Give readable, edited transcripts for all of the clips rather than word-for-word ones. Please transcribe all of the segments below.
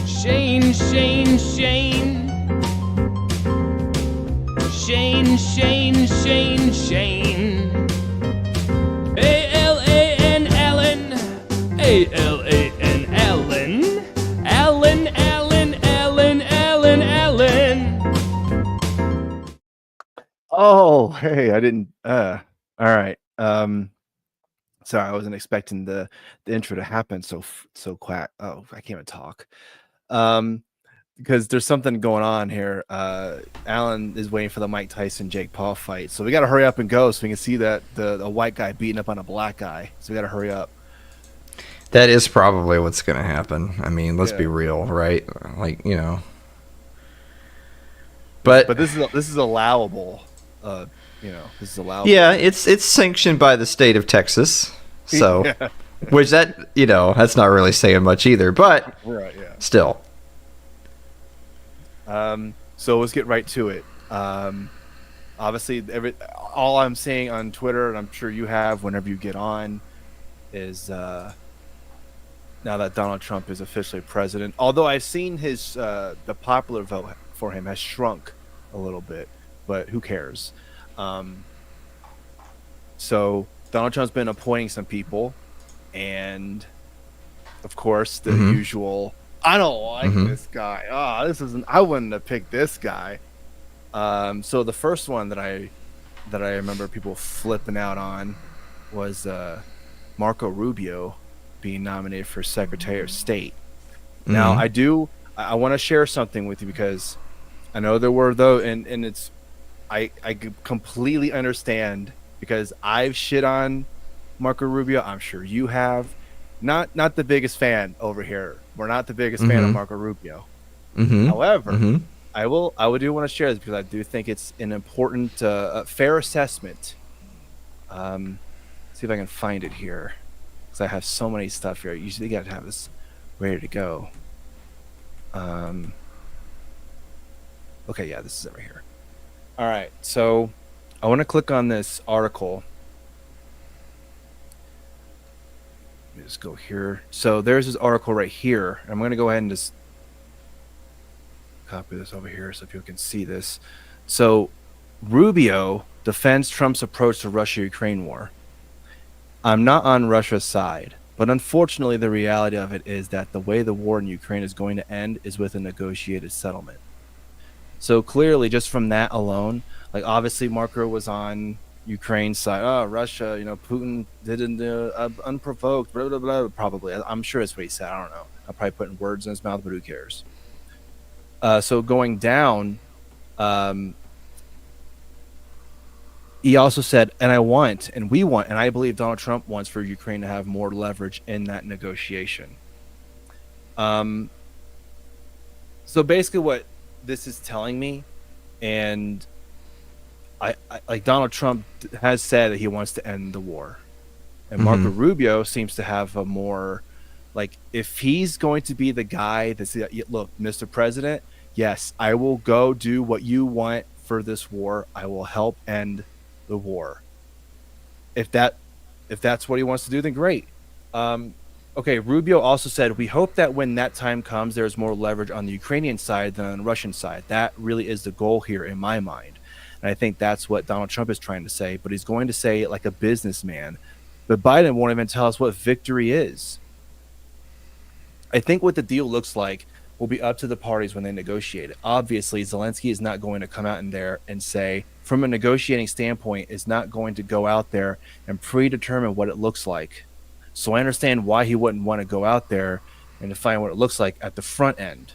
Shane, Shane, Shane. Shane, Shane, Shane, Shane. A-L-A-N, Allen. A-L-A-N, Allen. Allen, Allen, Allen, Allen, Allen. Oh, hey, I didn't. All right. Sorry, I wasn't expecting the intro to happen so quick. Oh, I can't even talk. Because there's something going on here. Alan is waiting for the Mike Tyson Jake Paul fight, so we got to hurry up and go so we can see that the white guy beating up on a black guy. So we got to hurry up. That is probably what's going to happen. I mean, let's be real, right? Like, you know. But this is allowable. This is allowable. Yeah, it's sanctioned by the state of Texas. So, Yeah. Which that's not really saying much either, but Right, yeah. Still. So let's get right to it. Obviously, all I'm saying on Twitter, and I'm sure you have whenever you get on, is now that Donald Trump is officially president. Although I've seen his the popular vote for him has shrunk a little bit, but who cares? So Donald Trump's been appointing some people, and of course the usual. I don't like this guy. I wouldn't have picked this guy. So the first one that I remember people flipping out on was Marco Rubio being nominated for Secretary of State. Now I want to share something with you because I know there were and it's I completely understand because I've shit on Marco Rubio. I'm sure you have. Not the biggest fan over here. We're not the biggest fan of Marco Rubio. However, I do want to share this because I do think it's an important, fair assessment. See if I can find it here because I have so many stuff here. I usually got to have this ready to go. Okay, yeah, this is it right here. All right, so I want to click on this article. Let me just go here. So there's this article right here. I'm going to go ahead and just copy this over here so people can see this. So Rubio defends Trump's approach to Russia-Ukraine war. I'm not on Russia's side, but unfortunately the reality of it is that the way the war in Ukraine is going to end is with a negotiated settlement. So clearly, just from that alone, like obviously Marco was on Ukraine's side. Oh, Russia, Putin didn't unprovoked, blah, blah, blah. Probably. I'm sure that's what he said. I don't know. I'm probably putting words in his mouth, but who cares? So going down, he also said, and we want, and I believe Donald Trump wants for Ukraine to have more leverage in that negotiation. So basically what this is telling me, and I like Donald Trump has said that he wants to end the war, and Marco Rubio seems to have a more like, if he's going to be the guy that's look, Mr. President, yes, I will go do what you want for this war. I will help end the war. If that's what he wants to do, then great. Okay, Rubio also said, we hope that when that time comes, there's more leverage on the Ukrainian side than on the Russian side. That really is the goal here in my mind. And I think that's what Donald Trump is trying to say, but he's going to say it like a businessman. But Biden won't even tell us what victory is. I think what the deal looks like will be up to the parties when they negotiate it. Obviously, Zelensky is not going to come out in there and say, from a negotiating standpoint, is not going to go out there and predetermine what it looks like. So I understand why he wouldn't want to go out there and define what it looks like at the front end.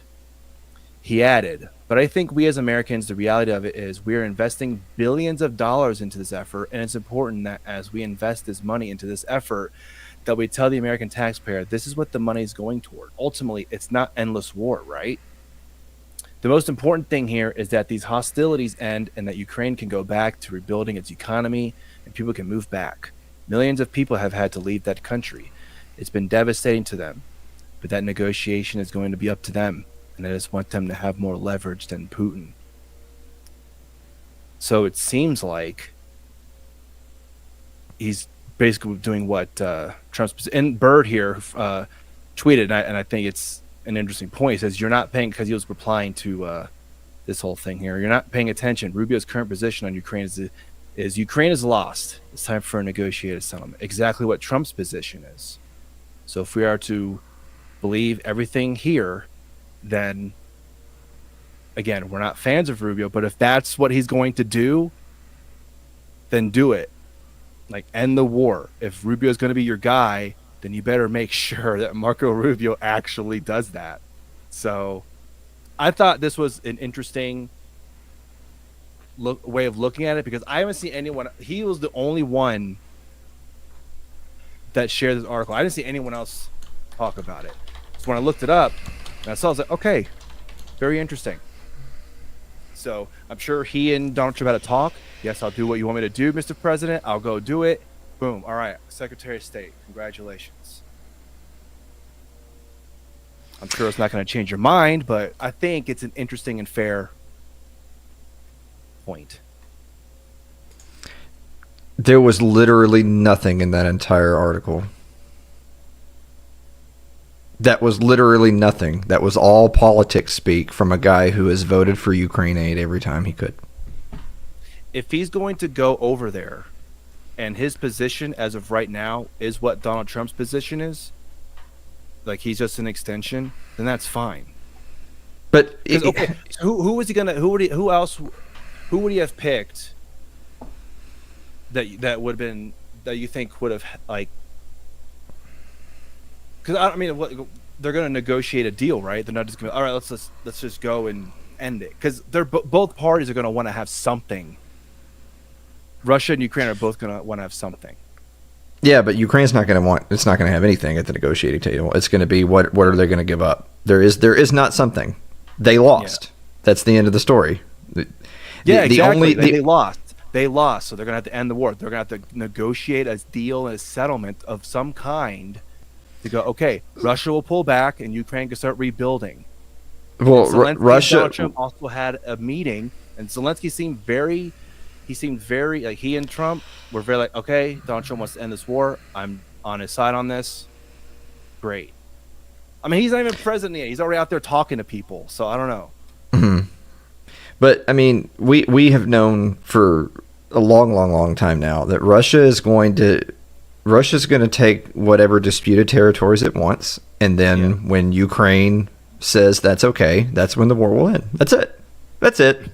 He added, but I think we as Americans, the reality of it is we are investing billions of dollars into this effort, and it's important that as we invest this money into this effort, that we tell the American taxpayer this is what the money is going toward. Ultimately, it's not endless war, right? The most important thing here is that these hostilities end and that Ukraine can go back to rebuilding its economy and people can move back. Millions of people have had to leave that country. It's been devastating to them, but that negotiation is going to be up to them, and I just want them to have more leverage than Putin. So it seems like he's basically doing what Trump's, and Bird here tweeted, and I think it's an interesting point. He says you're not paying, because he was replying to this whole thing here. You're not paying attention. Rubio's current position on Ukraine is Ukraine is lost. It's time for a negotiated settlement. Exactly what Trump's position is. So if we are to believe everything here, then again, we're not fans of Rubio, but if that's what he's going to do, then do it. Like, end the war. If Rubio is going to be your guy, then you better make sure that Marco Rubio actually does that. So I thought this was an interesting way of looking at it, because I haven't seen anyone. He was the only one that shared this article. I didn't see anyone else talk about it. So when I looked it up, and I saw, I was like, okay, very interesting. So I'm sure he and Donald Trump had a talk. Yes, I'll do what you want me to do, Mr. President. I'll go do it. Boom. All right, Secretary of State, congratulations. I'm sure it's not going to change your mind, but I think it's an interesting and fair point. There was literally nothing in that entire article. That was literally nothing. That was all politics speak from a guy who has voted for Ukraine aid every time he could. If he's going to go over there, and his position as of right now is what Donald Trump's position is, like he's just an extension, then that's fine. But okay, so who was he gonna? Who would he have picked that would have been, that you think would have, like? Because I mean, they're going to negotiate a deal, right? They're not just going to, all right, let's just go and end it, because they're both parties are going to want to have something. Russia and Ukraine are both going to want to have something. Yeah, but Ukraine's not going to want. It's not going to have anything at the negotiating table. It's going to be what are they going to give up? There is not something. They lost. Yeah. That's the end of the story. Exactly. They lost. They lost, so they're going to have to end the war. They're going to have to negotiate a deal and a settlement of some kind to go, okay, Russia will pull back and Ukraine can start rebuilding. Well, Russia. Donald Trump also had a meeting, and Zelensky seemed very, like, he and Trump were very like, okay, Donald Trump wants to end this war. I'm on his side on this. Great. I mean, he's not even president yet. He's already out there talking to people, so I don't know. Mm-hmm. But, I mean, we have known for a long time now that Russia's going to take whatever disputed territories it wants, and then when Ukraine says that's okay, that's when the war will end. That's it. That's it.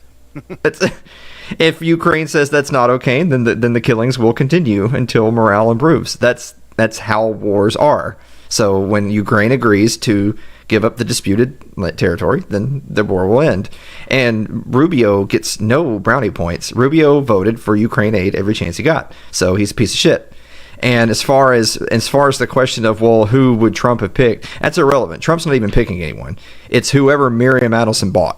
If Ukraine says that's not okay, then the killings will continue until morale improves. That's how wars are. So when Ukraine agrees to give up the disputed territory, then the war will end. And Rubio gets no brownie points. Rubio voted for Ukraine aid every chance he got, so he's a piece of shit. And as far as the question of, well, who would Trump have picked, that's irrelevant. Trump's not even picking anyone. It's whoever Miriam Adelson bought.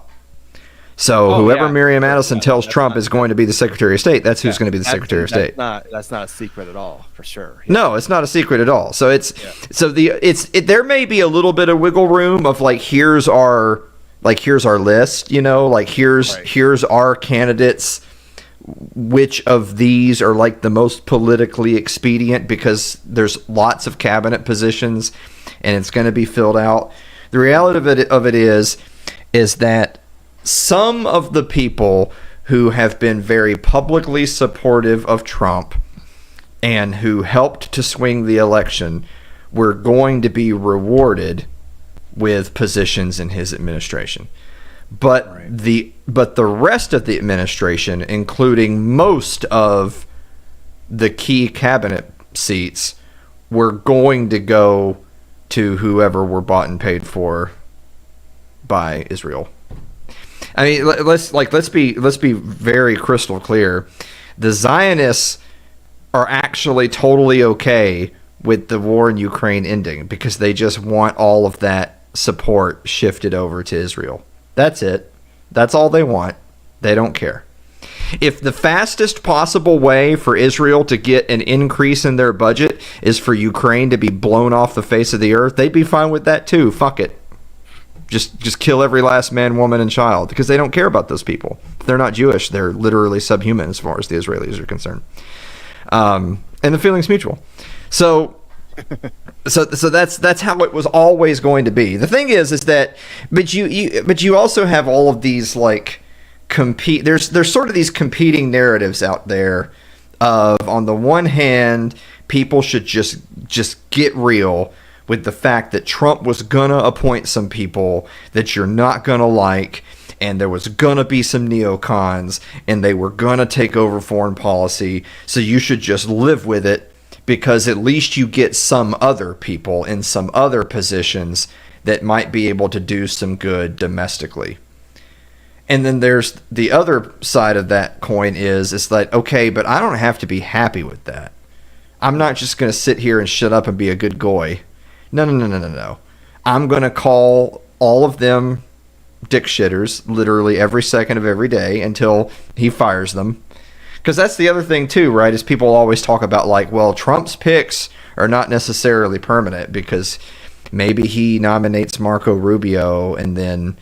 So whoever Miriam Adelson tells Trump is going to be the Secretary of State, that's who's going to be the Secretary of State. That's not a secret at all, for sure. Yeah. No, it's not a secret at all. So there may be a little bit of wiggle room of like, here's our list, like here's our candidates. Which of these are like the most politically expedient, because there's lots of cabinet positions and it's going to be filled out. The reality of it is that some of the people who have been very publicly supportive of Trump and who helped to swing the election were going to be rewarded with positions in his administration. But the rest of the administration, including most of the key cabinet seats, were going to go to whoever were bought and paid for by Israel. I mean, let's be very crystal clear. The Zionists are actually totally okay with the war in Ukraine ending, because they just want all of that support shifted over to Israel. That's it. That's all they want. They don't care. If the fastest possible way for Israel to get an increase in their budget is for Ukraine to be blown off the face of the earth, they'd be fine with that too. Fuck it. Just kill every last man, woman, and child, because they don't care about those people. If they're not Jewish, they're literally subhuman as far as the Israelis are concerned. And the feeling's mutual. So So that's how it was always going to be. The thing is that but you also have all of these like compete. There's sort of these competing narratives out there of, on the one hand, people should just get real with the fact that Trump was gonna appoint some people that you're not gonna like, and there was gonna be some neocons, and they were gonna take over foreign policy, so you should just live with it, because at least you get some other people in some other positions that might be able to do some good domestically. And then there's the other side of that coin is like, okay, but I don't have to be happy with that. I'm not just going to sit here and shut up and be a good goy. No. I'm going to call all of them dick shitters literally every second of every day until he fires them. Because that's the other thing too, right? Is people always talk about like, well, Trump's picks are not necessarily permanent, because maybe he nominates Marco Rubio and then,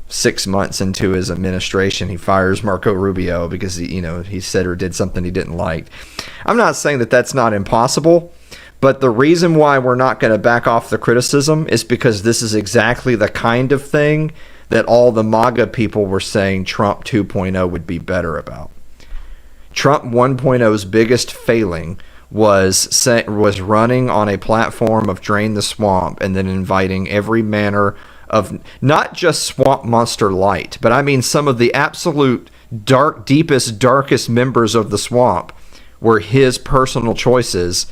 6 months into his administration, he fires Marco Rubio because he said or did something he didn't like. I'm not saying that that's not impossible, but the reason why we're not going to back off the criticism is because this is exactly the kind of thing that all the MAGA people were saying Trump 2.0 would be better about. Trump 1.0's biggest failing was running on a platform of drain the swamp and then inviting every manner of not just swamp monster light, but I mean some of the absolute deepest, darkest members of the swamp were his personal choices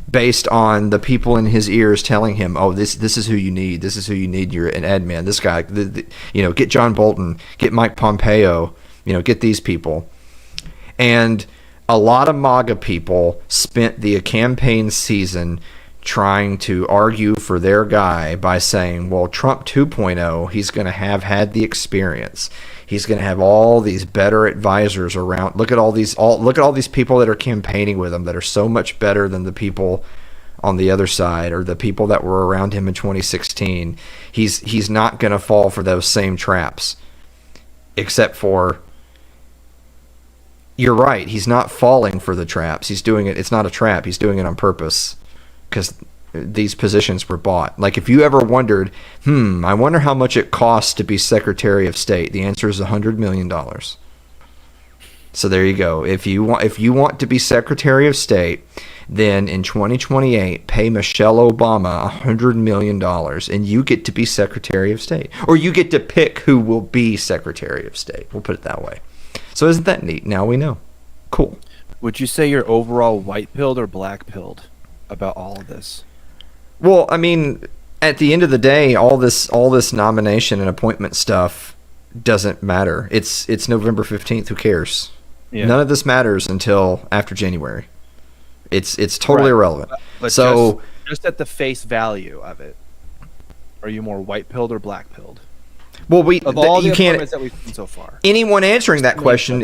based on the people in his ears telling him, oh, this is who you need. This is who you need. You're an admin. This guy, get John Bolton, get Mike Pompeo, get these people. And a lot of MAGA people spent the campaign season trying to argue for their guy by saying, well, Trump 2.0, he's going to have had the experience. He's going to have all these better advisors around. Look at all these people that are campaigning with him that are so much better than the people on the other side, or the people that were around him in 2016. He's not going to fall for those same traps. Except for, you're right, he's not falling for the traps. He's doing it. It's not a trap. He's doing it on purpose, because these positions were bought. Like, if you ever wondered, I wonder how much it costs to be Secretary of State, the answer is $100 million. So there you go. If you want to be Secretary of State, then in 2028, pay Michelle Obama $100 million, and you get to be Secretary of State. Or you get to pick who will be Secretary of State. We'll put it that way. So isn't that neat? Now we know. Cool. Would you say you're overall white-pilled or black-pilled about all of this? Well, I mean, at the end of the day, all this nomination and appointment stuff doesn't matter. It's November 15th. Who cares? Yeah. None of this matters until after January. It's totally irrelevant. But so just at the face value of it, are you more white-pilled or black-pilled? Well, you can't. That we've seen so far. Anyone answering that question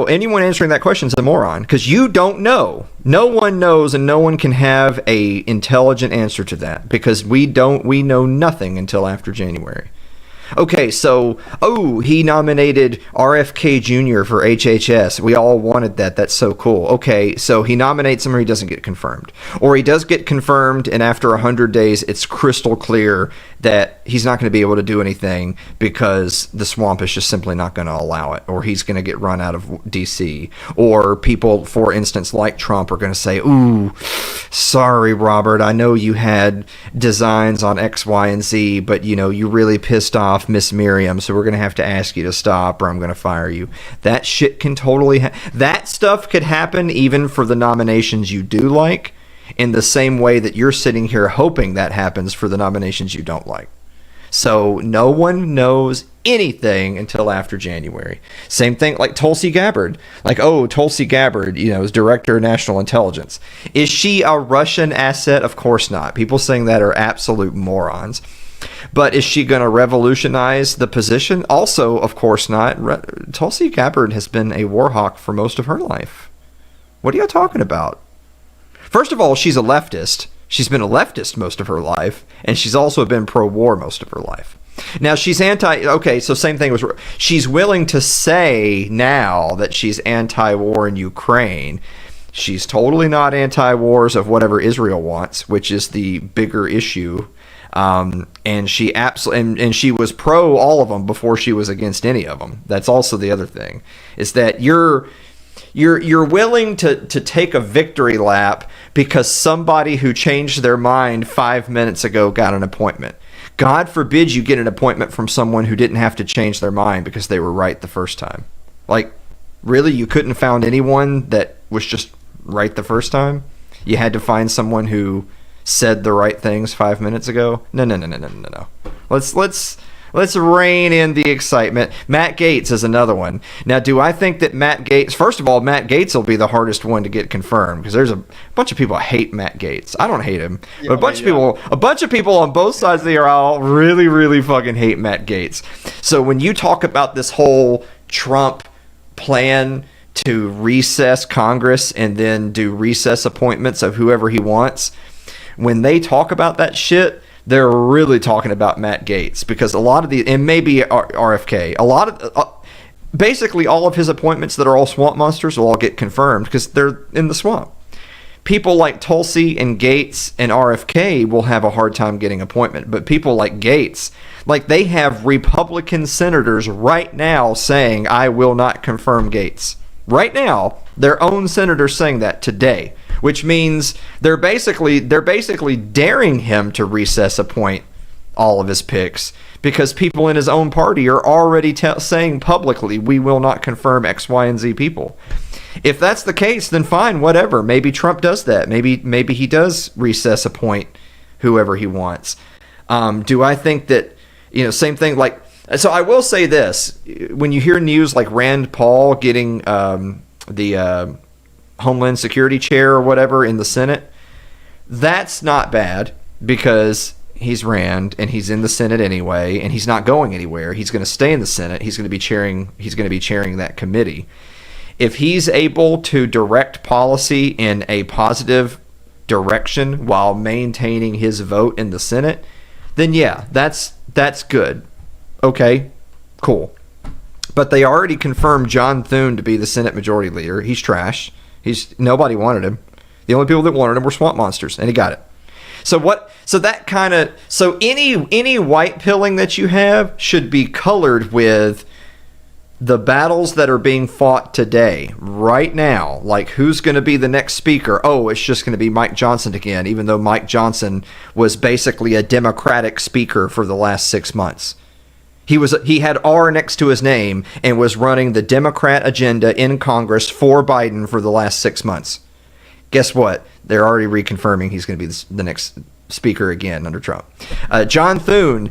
anyone answering that question is a moron, because you don't know. No one knows, and no one can have a intelligent answer to that, because we know nothing until after January. Okay, so, he nominated RFK Jr. for HHS. We all wanted that. That's so cool. Okay, so he nominates him, or he doesn't get confirmed. Or he does get confirmed, and after 100 days, it's crystal clear that he's not going to be able to do anything because the swamp is just simply not going to allow it, or he's going to get run out of D.C. Or people, for instance, like Trump, are going to say, ooh, sorry, Robert, I know you had designs on X, Y, and Z, but, you really pissed off Miss Miriam, so we're going to have to ask you to stop, or I'm going to fire you. That shit can totally that stuff could happen even for the nominations you do like, in the same way that you're sitting here hoping that happens for the nominations you don't like. So no one knows anything until after January. Same thing like Tulsi Gabbard. Like, Tulsi Gabbard, is Director of National Intelligence. Is she a Russian asset? Of course not. People saying that are absolute morons. But is she going to revolutionize the position? Also, of course not. Tulsi Gabbard has been a war hawk for most of her life. What are you talking about? First of all, she's a leftist. She's been a leftist most of her life, and she's also been pro-war most of her life. Now, she's so same thing was, she's willing to say now that she's anti-war in Ukraine. She's totally not anti-wars of whatever Israel wants, which is the bigger issue. And she absolutely and she was pro all of them before she was against any of them. That's also the other thing, is that you're willing to take a victory lap because somebody who changed their mind 5 minutes ago got an appointment. God forbid you get an appointment from someone who didn't have to change their mind because they were right the first time. Like, really, you couldn't have found anyone that was just right the first time? You had to find someone who said the right things 5 minutes ago? No. Let's rein in the excitement. Matt Gaetz is another one. Now, do I think that Matt Gaetz... First of all, Matt Gaetz will be the hardest one to get confirmed because there's a bunch of people that hate Matt Gaetz. I don't hate him. But a bunch of people on both sides of the aisle really, really fucking hate Matt Gaetz. So when you talk about this whole Trump plan to recess Congress and then do recess appointments of whoever he wants, when they talk about that shit, they're really talking about Matt Gaetz, because a lot of the, and maybe RFK, a lot of, basically all of his appointments that are all swamp monsters will all get confirmed because they're in the swamp. People like Tulsi and Gaetz and RFK will have a hard time getting appointment, but people like Gaetz, like they have Republican senators right now saying, I will not confirm Gaetz. Right now, their own senators saying that today, which means they're basically daring him to recess appoint all of his picks because people in his own party are already saying publicly, we will not confirm X, Y, and Z people. If that's the case, then fine, whatever. Maybe Trump does that. Maybe he does recess appoint whoever he wants. Do I think that, same thing, like, so I will say this, when you hear news like Rand Paul getting the Homeland Security chair or whatever in the Senate, that's not bad because he's Rand and he's in the Senate anyway, and he's not going anywhere. He's going to stay in the Senate. He's going to be chairing that committee. If he's able to direct policy in a positive direction while maintaining his vote in the Senate, then yeah, that's good. Okay, cool. But they already confirmed John Thune to be the Senate Majority Leader. He's trash. Nobody wanted him. The only people that wanted him were swamp monsters, and he got it. So any white pilling that you have should be colored with the battles that are being fought today, right now. Like, who's going to be the next speaker? Oh, it's just going to be Mike Johnson again, even though Mike Johnson was basically a Democratic speaker for the last 6 months. He had R next to his name and was running the Democrat agenda in Congress for Biden for the last 6 months. Guess what? They're already reconfirming he's going to be the next speaker again under Trump. John Thune,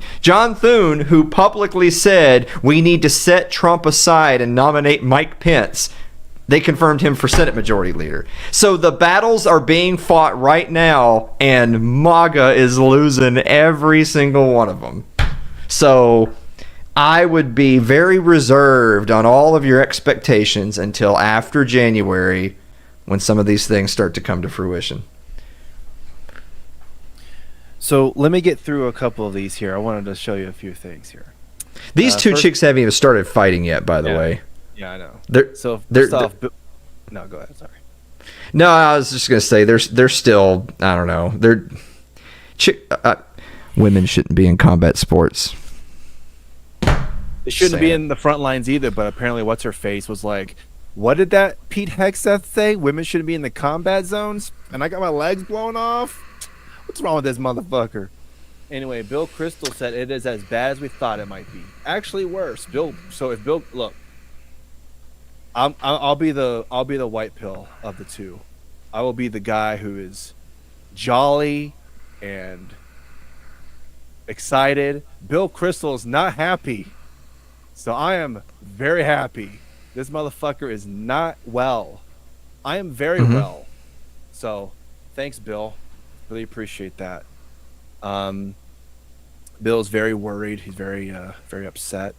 who publicly said we need to set Trump aside and nominate Mike Pence. They confirmed him for Senate Majority Leader. So the battles are being fought right now, and MAGA is losing every single one of them. So I would be very reserved on all of your expectations until after January, when some of these things start to come to fruition. So let me get through a couple of these here. I wanted to show you a few things here. These two chicks haven't even started fighting yet, by the way. Yeah, I know. No, go ahead. Sorry. No, I was just gonna say they're still, I don't know. Women shouldn't be in combat sports. They shouldn't be in the front lines either, but apparently what's her face was like, what did that Pete Hegseth say? Women shouldn't be in the combat zones? And I got my legs blown off? What's wrong with this motherfucker? Anyway, Bill Kristol said it is as bad as we thought it might be. Actually worse. Look, I'll be the white pill of the two. I will be the guy who is jolly and excited. Bill Kristol is not happy. So I am very happy. This motherfucker is not well. I am very well. So thanks, Bill. Really appreciate that. Bill's very worried. He's very upset.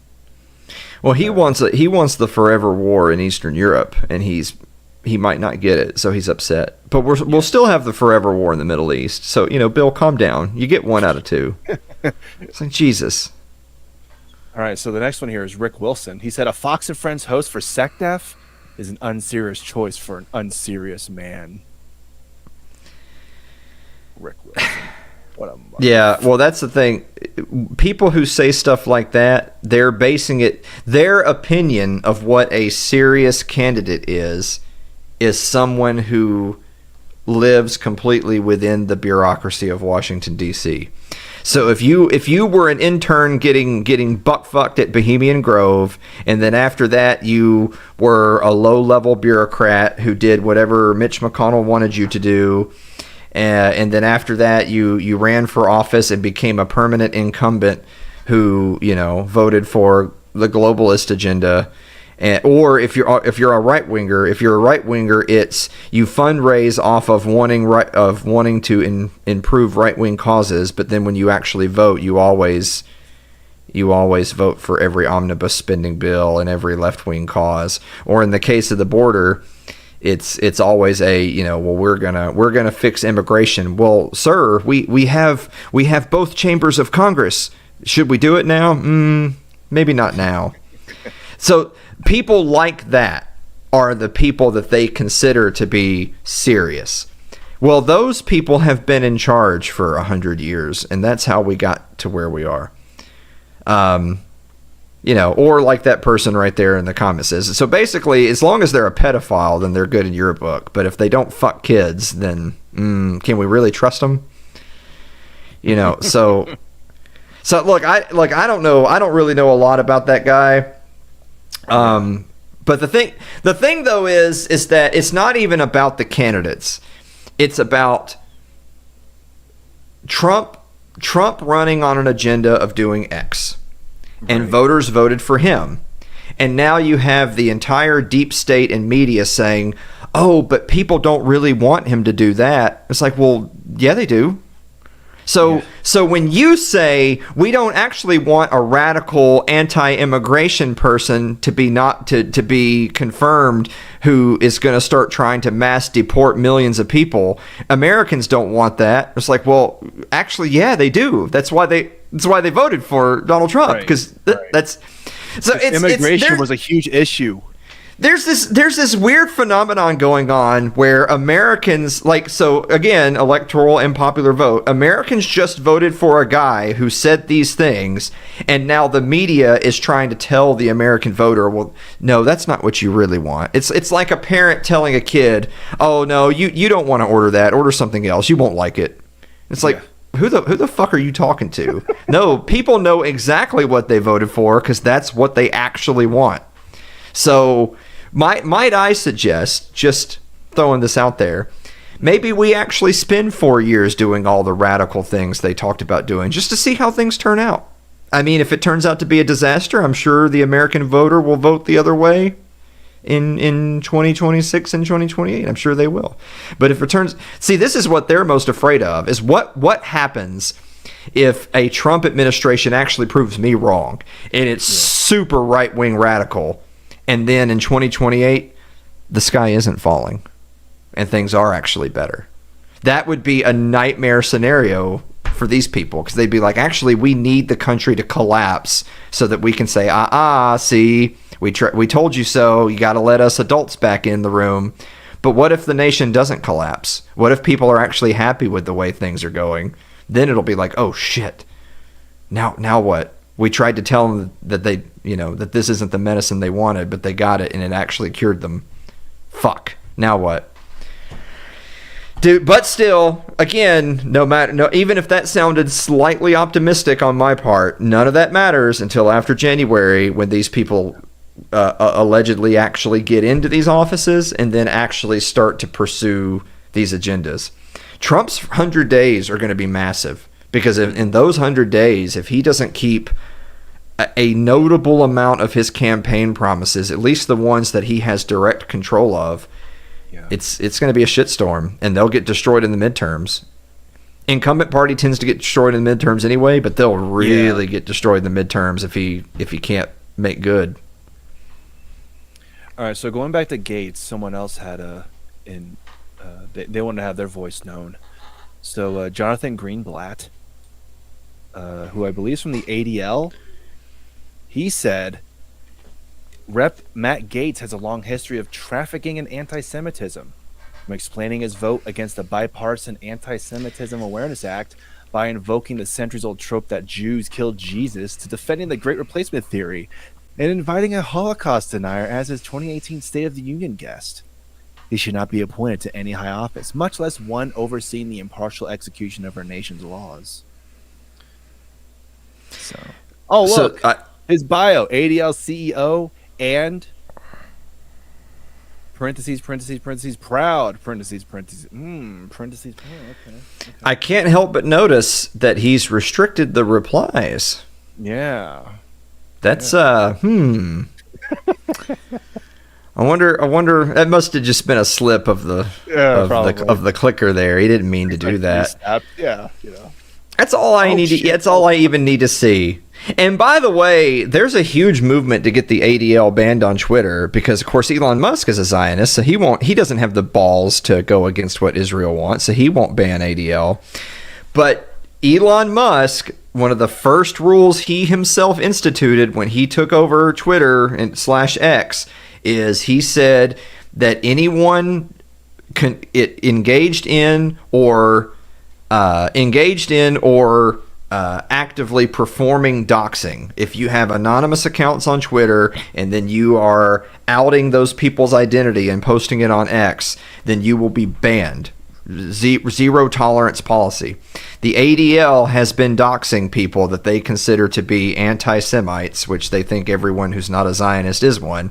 Well, he wants the forever war in Eastern Europe, and he might not get it, so he's upset. But we'll still have the forever war in the Middle East. So, Bill, calm down. You get 1 out of 2. It's like, Jesus. All right, so the next one here is Rick Wilson. He said a Fox and Friends host for SecDef is an unserious choice for an unserious man. Rick Wilson. What a mother- Yeah, well, that's the thing. People who say stuff like that, they're basing it, their opinion of what a serious candidate is someone who lives completely within the bureaucracy of Washington, D.C. So if you were an intern getting buck fucked at Bohemian Grove, and then after that you were a low-level bureaucrat who did whatever Mitch McConnell wanted you to do, and then after that you ran for office and became a permanent incumbent who, you know, voted for the globalist agenda, or if you're a right winger, it's you fundraise off of wanting to improve right wing causes, but then when you actually vote, you always vote for every omnibus spending bill and every left wing cause. Or in the case of the border, it's always a, you know, well, we're gonna fix immigration. Well, sir, we have both chambers of Congress. Should we do it now? Maybe not now. So people like that are the people that they consider to be serious. Well, those people have been in charge for 100 years, and that's how we got to where we are. You know, or like that person right there in the comments says. So basically, as long as they're a pedophile, then they're good in your book. But if they don't fuck kids, then can we really trust them? You know, so look, I don't know. I don't really know a lot about that guy. But the thing though is that it's not even about the candidates. It's about Trump running on an agenda of doing X, and voters voted for him. And now you have the entire deep state and media saying, "Oh, but people don't really want him to do that." It's like, well, yeah, they do. So when you say we don't actually want a radical anti-immigration person to be confirmed who is going to start trying to mass deport millions of people, Americans don't want that. It's like, well, actually, yeah, they do. That's why they voted for Donald Trump, because that's so. Immigration was a huge issue. There's this weird phenomenon going on where Americans, like, so again, electoral and popular vote, Americans just voted for a guy who said these things, and now the media is trying to tell the American voter, well, no, that's not what you really want. It's like a parent telling a kid, oh no, you don't want to order that, order something else, you won't like it. It's like, who the fuck are you talking to? No, people know exactly what they voted for because that's what they actually want. So might I suggest, just throwing this out there, maybe we actually spend 4 years doing all the radical things they talked about doing just to see how things turn out. I mean, if it turns out to be a disaster, I'm sure the American voter will vote the other way in 2026 and 2028. I'm sure they will. But if it turns... See, this is what they're most afraid of, is what happens if a Trump administration actually proves me wrong and it's super right-wing radical, and then in 2028, the sky isn't falling and things are actually better. That would be a nightmare scenario for these people, because they'd be like, actually, we need the country to collapse so that we can say, see, we told you so. You got to let us adults back in the room. But what if the nation doesn't collapse? What if people are actually happy with the way things are going? Then it'll be like, oh, shit. Now what? We tried to tell them that they, that this isn't the medicine they wanted, but they got it and it actually cured them. Fuck. Now what? Dude, but still, again, even if that sounded slightly optimistic on my part, none of that matters until after January, when these people allegedly actually get into these offices and then actually start to pursue these agendas. Trump's 100 days are going to be massive, because in those 100 days, if he doesn't keep a notable amount of his campaign promises, at least the ones that he has direct control of, it's going to be a shitstorm, and they'll get destroyed in the midterms. Incumbent party tends to get destroyed in the midterms anyway, but they'll really get destroyed in the midterms if he can't make good. All right, so going back to Gates, someone else had they wanted to have their voice known. So Jonathan Greenblatt, who I believe is from the ADL, he said Rep. Matt Gaetz has a long history of trafficking in anti-Semitism, from explaining his vote against the bipartisan Anti-Semitism Awareness Act by invoking the centuries-old trope that Jews killed Jesus to defending the Great Replacement theory and inviting a Holocaust denier as his 2018 State of the Union guest. He should not be appointed to any high office, much less one overseeing the impartial execution of our nation's laws. So, look, his bio: ADL CEO and parentheses proud parentheses. Okay. I can't help but notice that he's restricted the replies. Yeah. That's I wonder. That must have just been a slip of the of the clicker there. He didn't mean to do that. Yeah, That's all I need. That's all I even need to see. And by the way, there's a huge movement to get the ADL banned on Twitter because, of course, Elon Musk is a Zionist, so he doesn't have the balls to go against what Israel wants, so he won't ban ADL. But Elon Musk, one of the first rules he himself instituted when he took over Twitter and /X is he said that anyone engaged in or actively performing doxing. If you have anonymous accounts on Twitter and then you are outing those people's identity and posting it on X, then you will be banned. Zero tolerance policy. The ADL has been doxing people that they consider to be anti-Semites, which they think everyone who's not a Zionist is one.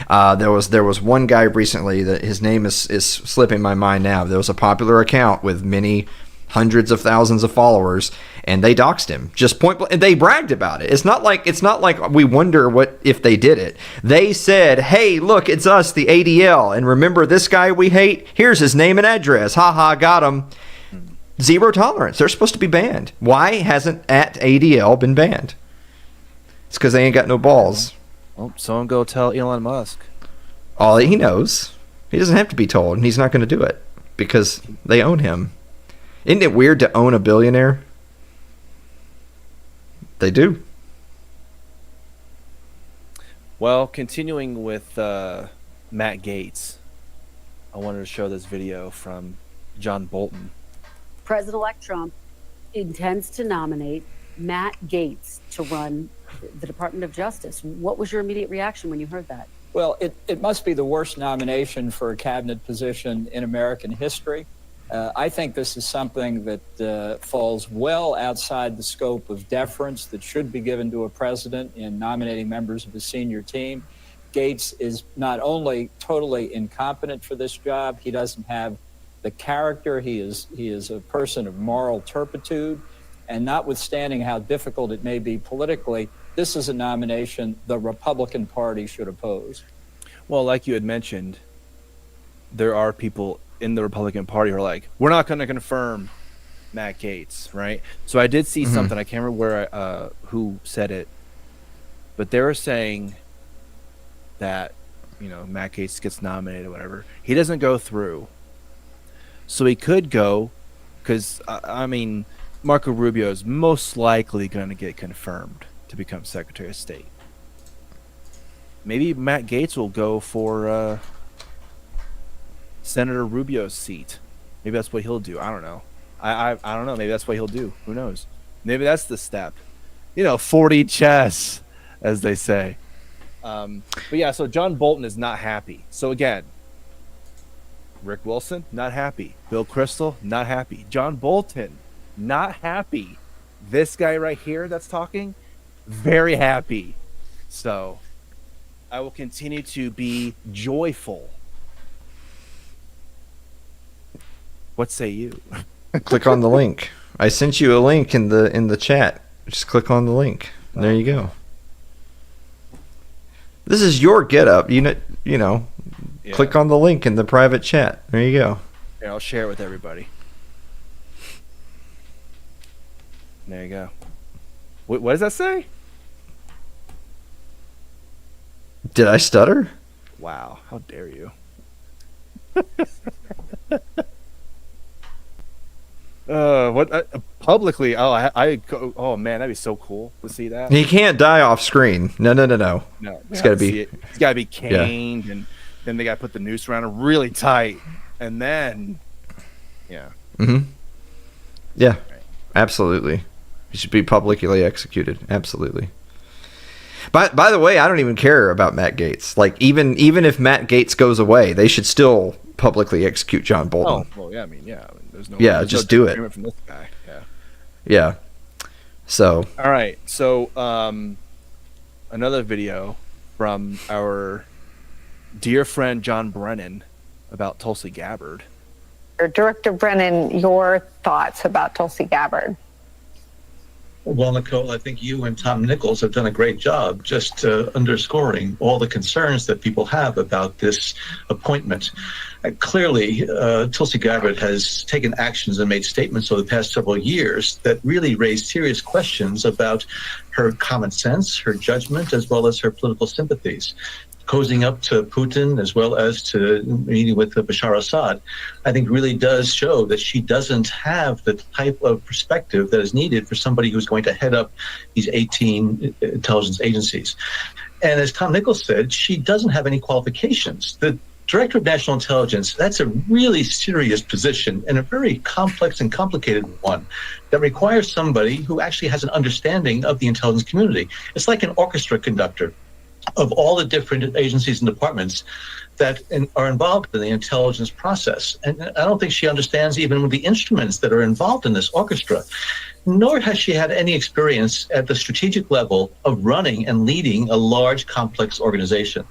There was one guy recently that his name is slipping my mind now. There was a popular account with many hundreds of thousands of followers, and they doxed him just point blank, and they bragged about it. It's not like we wonder what if they did it. They said, "Hey, look, it's us, the ADL, and remember this guy we hate? Here's his name and address. Ha, got him." Zero tolerance. They're supposed to be banned. Why hasn't @ADL been banned? It's because they ain't got no balls. Well, someone go tell Elon Musk. All he knows. He doesn't have to be told, and he's not going to do it because they own him. Isn't it weird to own a billionaire? They do. Well, continuing with Matt Gaetz, I wanted to show this video from John Bolton. President-elect Trump intends to nominate Matt Gaetz to run the Department of Justice. What was your immediate reaction when you heard that? Well, it must be the worst nomination for a cabinet position in American history. I think this is something that falls well outside the scope of deference that should be given to a president in nominating members of his senior team. Gaetz is not only totally incompetent for this job, he doesn't have the character. He is a person of moral turpitude, and notwithstanding how difficult it may be politically, this is a nomination the Republican Party should oppose. Well, like you had mentioned, there are people in the Republican Party who are like, we're not going to confirm Matt Gaetz, right? So I did see something, I can't remember who said it, but they were saying that, Matt Gaetz gets nominated or whatever. He doesn't go through. So he could go, because, Marco Rubio is most likely going to get confirmed to become Secretary of State. Maybe Matt Gaetz will go for Senator Rubio's seat. Maybe that's what he'll do. I don't know. I don't know. Maybe that's what he'll do. Who knows? Maybe that's the step. 40 chess, as they say. But yeah, so John Bolton is not happy. So again, Rick Wilson, not happy. Bill Kristol, not happy. John Bolton, not happy. This guy right here that's talking, very happy. So I will continue to be joyful. What say you? Click on the link. I sent you a link in the chat. Just click on the link. And there you go. This is your getup. Yeah. Click on the link in the private chat. There you go. Yeah, I'll share it with everybody. There you go. What does that say? Did I stutter? Wow, how dare you? What publicly. Oh man, that'd be so cool to see that. He can't die off screen. No. No, It's got to be. He's got to be caned, and then they got to put the noose around him really tight, and then, yeah. Mm-hmm. Yeah, absolutely. He should be publicly executed. Absolutely. By the way, I don't even care about Matt Gaetz. Like even if Matt Gaetz goes away, they should still publicly execute John Bolton. Oh well, yeah. I mean, there's no. Yeah, there's just no do it. disagreement from this guy. Yeah. Yeah. So. All right. So, another video from our dear friend John Brennan about Tulsi Gabbard. Director Brennan, your thoughts about Tulsi Gabbard? Well, Nicole, I think you and Tom Nichols have done a great job just underscoring all the concerns that people have about this appointment. Clearly, Tulsi Gabbard has taken actions and made statements over the past several years that really raise serious questions about her common sense, her judgment, as well as her political sympathies. Cozying up to Putin as well as to meeting with Bashar Assad, I think really does show that she doesn't have the type of perspective that is needed for somebody who's going to head up these 18 intelligence agencies. And as Tom Nichols said, she doesn't have any qualifications. The Director of National Intelligence, that's a really serious position and a very complex and complicated one that requires somebody who actually has an understanding of the intelligence community. It's like an orchestra conductor of all the different agencies and departments that are involved in the intelligence process. And I don't think she understands even the instruments that are involved in this orchestra, nor has she had any experience at the strategic level of running and leading a large, complex organization.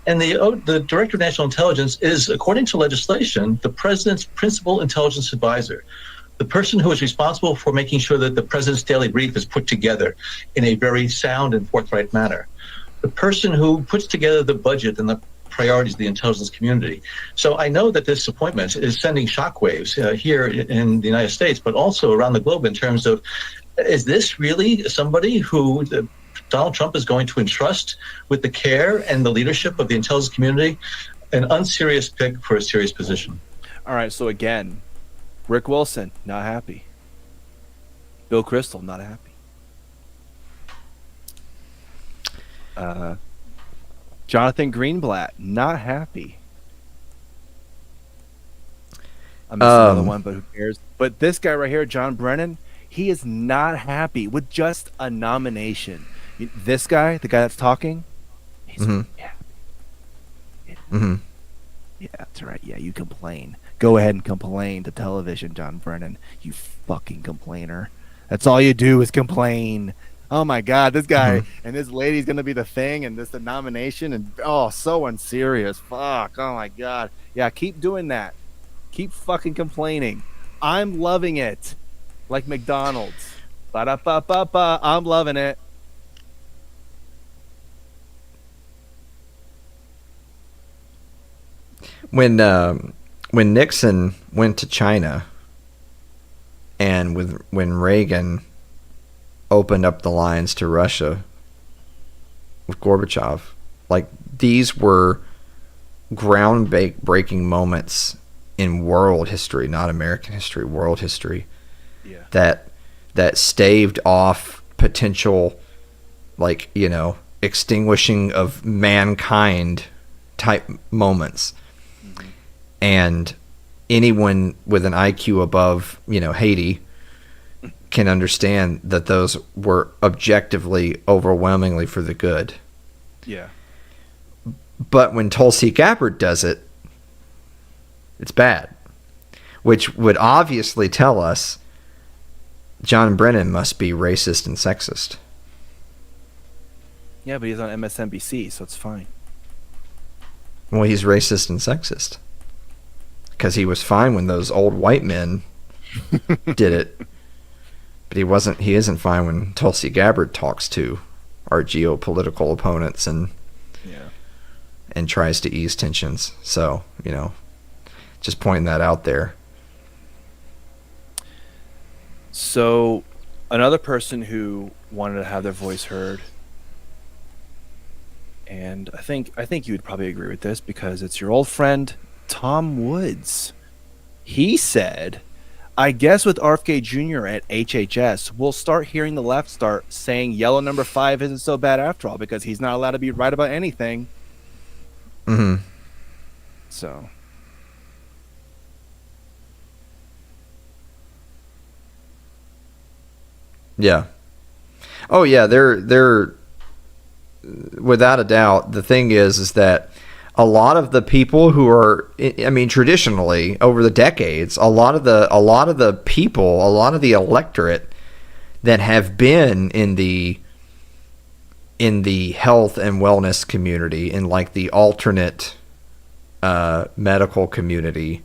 And the Director of National Intelligence is, according to legislation, the president's principal intelligence advisor, the person who is responsible for making sure that the president's daily brief is put together in a very sound and forthright manner, the person who puts together the budget and the priorities of the intelligence community. So I know that this appointment is sending shockwaves here in the United States, but also around the globe in terms of, is this really somebody who Donald Trump is going to entrust with the care and the leadership of the intelligence community? An unserious pick for a serious position. All right. So again, Rick Wilson, not happy. Bill Kristol, not happy. Jonathan Greenblatt, not happy. I'm missing another one, but who cares? But this guy right here, John Brennan, he is not happy with just a nomination. This guy, the guy that's talking, he's happy. Yeah, that's right. Yeah, you complain. Go ahead and complain to television, John Brennan. You fucking complainer. That's all you do is complain. Oh my God, this guy and this lady's gonna be the thing, and this the nomination, and so unserious. Fuck. Oh my God. Yeah, keep doing that. Keep fucking complaining. I'm loving it. Like McDonald's. Ba-da-ba-ba-ba. I'm loving it. When Nixon went to China, and when Reagan opened up the lines to Russia with Gorbachev, like these were groundbreaking moments in world history, not American history, world history. Yeah. That staved off potential, like, extinguishing of mankind type moments. Mm-hmm. And anyone with an IQ above, Haiti can understand that those were objectively overwhelmingly for the good. Yeah. But when Tulsi Gabbard does it, it's bad. Which would obviously tell us John Brennan must be racist and sexist. Yeah, but he's on MSNBC, so it's fine. Well, he's racist and sexist. Because he was fine when those old white men did it. But he isn't fine when Tulsi Gabbard talks to our geopolitical opponents and tries to ease tensions. So, just pointing that out there. So, another person who wanted to have their voice heard, and I think you would probably agree with this because it's your old friend Tom Woods. He said, I guess with RFK Jr. at HHS, we'll start hearing the left start saying yellow number 5 isn't so bad after all because he's not allowed to be right about anything. Mm-hmm. So. Yeah. Oh yeah, they're without a doubt. The thing is that a lot of the people who are, I mean, traditionally over the decades, a lot of the people, a lot of the electorate that have been in the health and wellness community, in like the alternate medical community,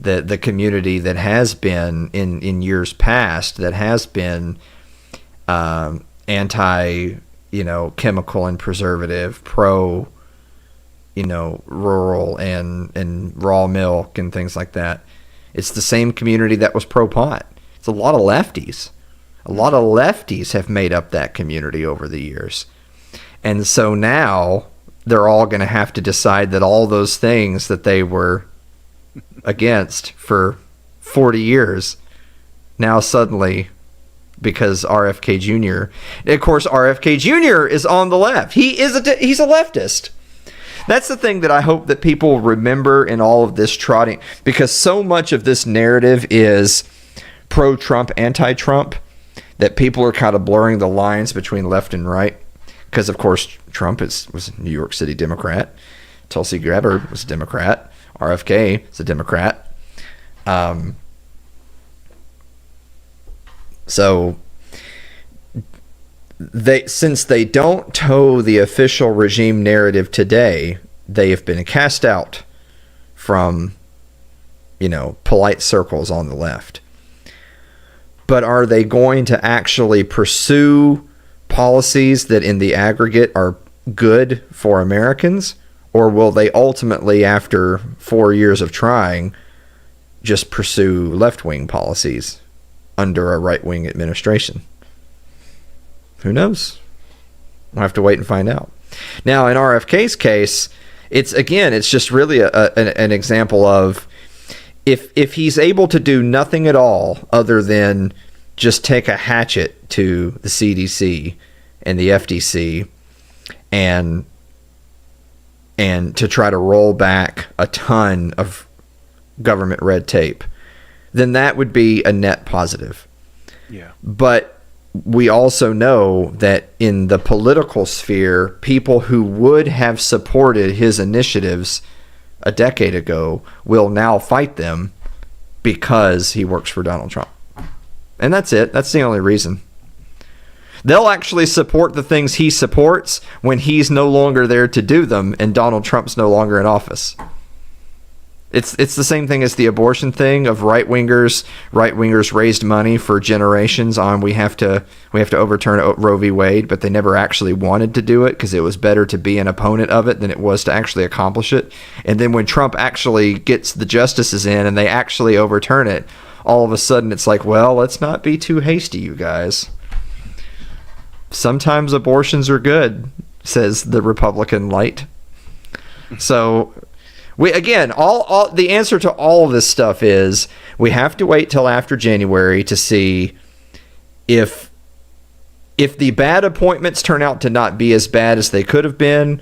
the community that has been in years past, that has been anti, chemical and preservative, pro, rural and raw milk and things like that. It's the same community that was pro pot. It's a lot of lefties. A lot of lefties have made up that community over the years. And so now they're all going to have to decide that all those things that they were against for 40 years now suddenly, because RFK Jr. Of course, RFK Jr. is on the left. He's a leftist. That's the thing that I hope that people remember in all of this trotting, because so much of this narrative is pro-Trump, anti-Trump, that people are kind of blurring the lines between left and right. Because, of course, Trump was a New York City Democrat. Tulsi Gabbard was a Democrat. RFK is a Democrat. So since they don't toe the official regime narrative today, they have been cast out from, polite circles on the left. But are they going to actually pursue policies that in the aggregate are good for Americans? Or will they ultimately, after 4 years of trying, just pursue left-wing policies under a right-wing administration? Who knows? We'll have to wait and find out. Now, in RFK's case, it's just really an example of if he's able to do nothing at all other than just take a hatchet to the CDC and the FTC and to try to roll back a ton of government red tape, then that would be a net positive. Yeah. But we also know that in the political sphere, people who would have supported his initiatives a decade ago will now fight them because he works for Donald Trump. And that's it. That's the only reason. They'll actually support the things he supports when he's no longer there to do them and Donald Trump's no longer in office. It's the same thing as the abortion thing of right wingers. Right wingers raised money for generations on we have to overturn Roe v. Wade, but they never actually wanted to do it because it was better to be an opponent of it than it was to actually accomplish it. And then when Trump actually gets the justices in and they actually overturn it, all of a sudden it's like, well, let's not be too hasty, you guys. Sometimes abortions are good, says the Republican light. So all the answer to all of this stuff is we have to wait till after January to see if the bad appointments turn out to not be as bad as they could have been,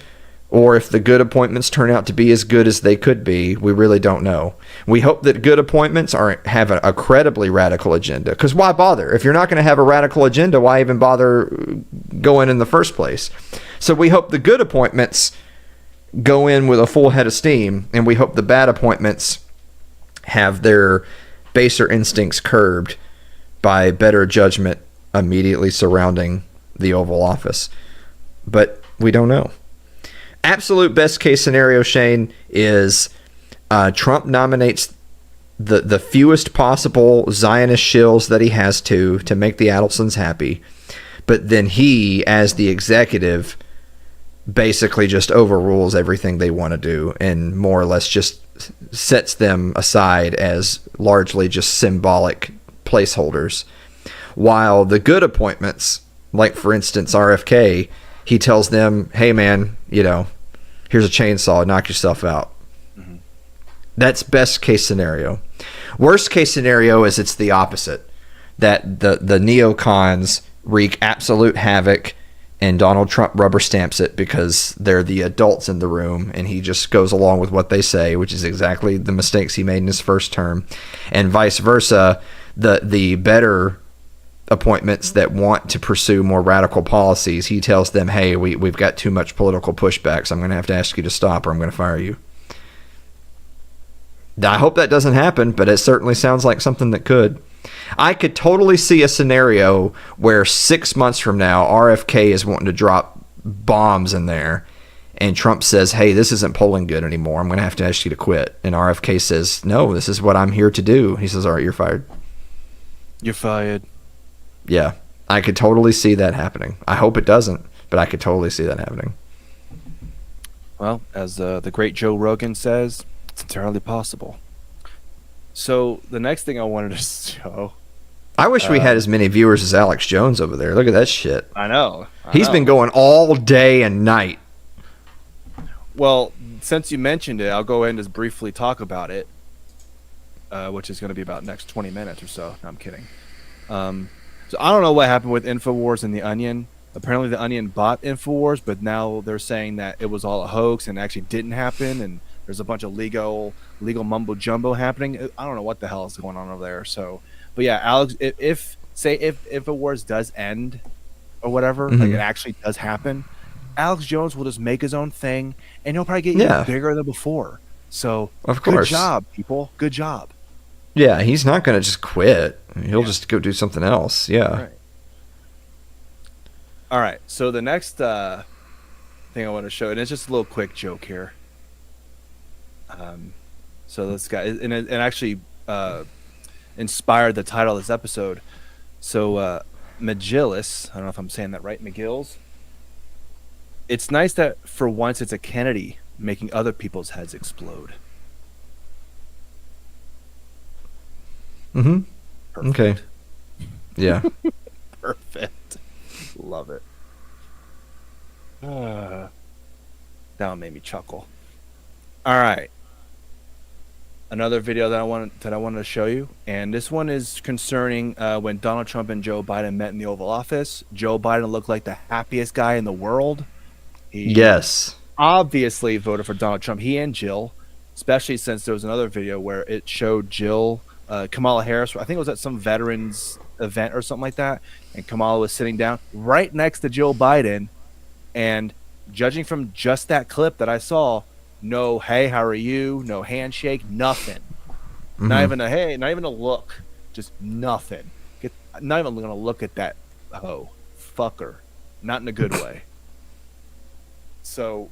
or if the good appointments turn out to be as good as they could be. We really don't know. We hope that good appointments have a credibly radical agenda, because why bother? If you're not going to have a radical agenda, why even bother going in the first place? So we hope the good appointments go in with a full head of steam, and we hope the bad appointments have their baser instincts curbed by better judgment immediately surrounding the Oval Office. But we don't know. Absolute best case scenario, Shane, is Trump nominates the fewest possible Zionist shills that he has to make the Adelsons happy, but then he, as the executive, basically just overrules everything they want to do and more or less just sets them aside as largely just symbolic placeholders. While the good appointments, like for instance RFK, he tells them, hey man, here's a chainsaw, knock yourself out. Mm-hmm. That's best case scenario. Worst case scenario is it's the opposite, that the neocons wreak absolute havoc and Donald Trump rubber stamps it because they're the adults in the room and he just goes along with what they say, which is exactly the mistakes he made in his first term. And vice versa, the better appointments that want to pursue more radical policies, he tells them, hey, we've got too much political pushback, so I'm going to have to ask you to stop or I'm going to fire you. I hope that doesn't happen, but it certainly sounds like something that could. I could totally see a scenario where 6 months from now, RFK is wanting to drop bombs in there, and Trump says, hey, this isn't polling good anymore. I'm going to have to ask you to quit. And RFK says, no, this is what I'm here to do. He says, all right, you're fired. You're fired. Yeah, I could totally see that happening. I hope it doesn't, but I could totally see that happening. Well, as the great Joe Rogan says, it's entirely possible. So the next thing I wanted to show. I wish we had as many viewers as Alex Jones over there. Look at that shit. I know. He's been going all day and night. Well, since you mentioned it, I'll go ahead and just briefly talk about it, which is going to be about next 20 minutes or so. No, I'm kidding. So I don't know what happened with InfoWars and The Onion. Apparently The Onion bought InfoWars, but now they're saying that it was all a hoax and actually didn't happen, and there's a bunch of legal mumbo jumbo happening. I don't know what the hell is going on over there. So, but yeah, Alex, if InfoWars does end or whatever, like it actually does happen, Alex Jones will just make his own thing, and he'll probably get even bigger than before. So, of course, good job, people. Good job. Yeah, he's not going to just quit. He'll just go do something else. Yeah. All right. So the next thing I want to show, and it's just a little quick joke here. So this guy, and it actually inspired the title of this episode. So McGillis, I don't know if I'm saying that right, McGills. It's nice that for once it's a Kennedy making other people's heads explode. Mm-hmm. Perfect. Okay. Yeah. Perfect. Love it. That one made me chuckle. All right. Another video that I wanted to show you, and this one is concerning when Donald Trump and Joe Biden met in the Oval Office. Joe Biden looked like the happiest guy in the world. He obviously voted for Donald Trump. He and Jill, especially since there was another video where it showed Jill, Kamala Harris, I think it was at some veterans event or something like that, and Kamala was sitting down right next to Joe Biden, and judging from just that clip that I saw, no hey, how are you, no handshake, nothing. Not even a hey, not even a look, just nothing. Not even gonna look at that fucker, not in a good way. So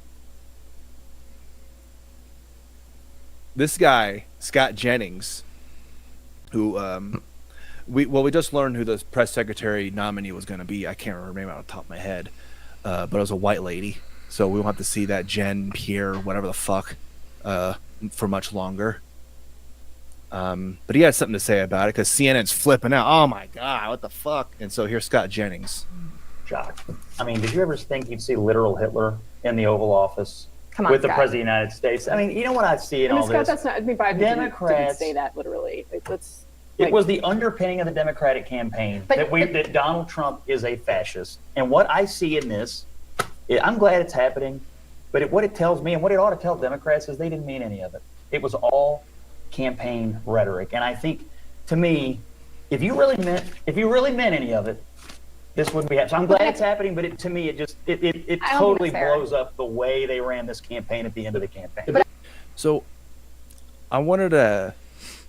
this guy, Scott Jennings, who we just learned who the press secretary nominee was going to be. I can't remember her name off the top of my head, but it was a white lady. So we won't have to see that Jen Pierre, whatever the fuck, for much longer. But he had something to say about it because CNN's flipping out. Oh my god, what the fuck? And so here's Scott Jennings. Shock. I mean, did you ever think you'd see literal Hitler in the Oval Office with the Scott. President of the United States? I mean, you know what I see in all Scott, this? that's not. I mean, Biden Democrats didn't say that literally. It was the underpinning of the Democratic campaign that Donald Trump is a fascist. And what I see in this, I'm glad it's happening, but what it tells me and what it ought to tell Democrats is they didn't mean any of it. It was all campaign rhetoric. And I think, to me, if you really meant any of it, this wouldn't be happening. So I'm glad it's happening, but to me, it totally blows up the way they ran this campaign at the end of the campaign. So I wanted to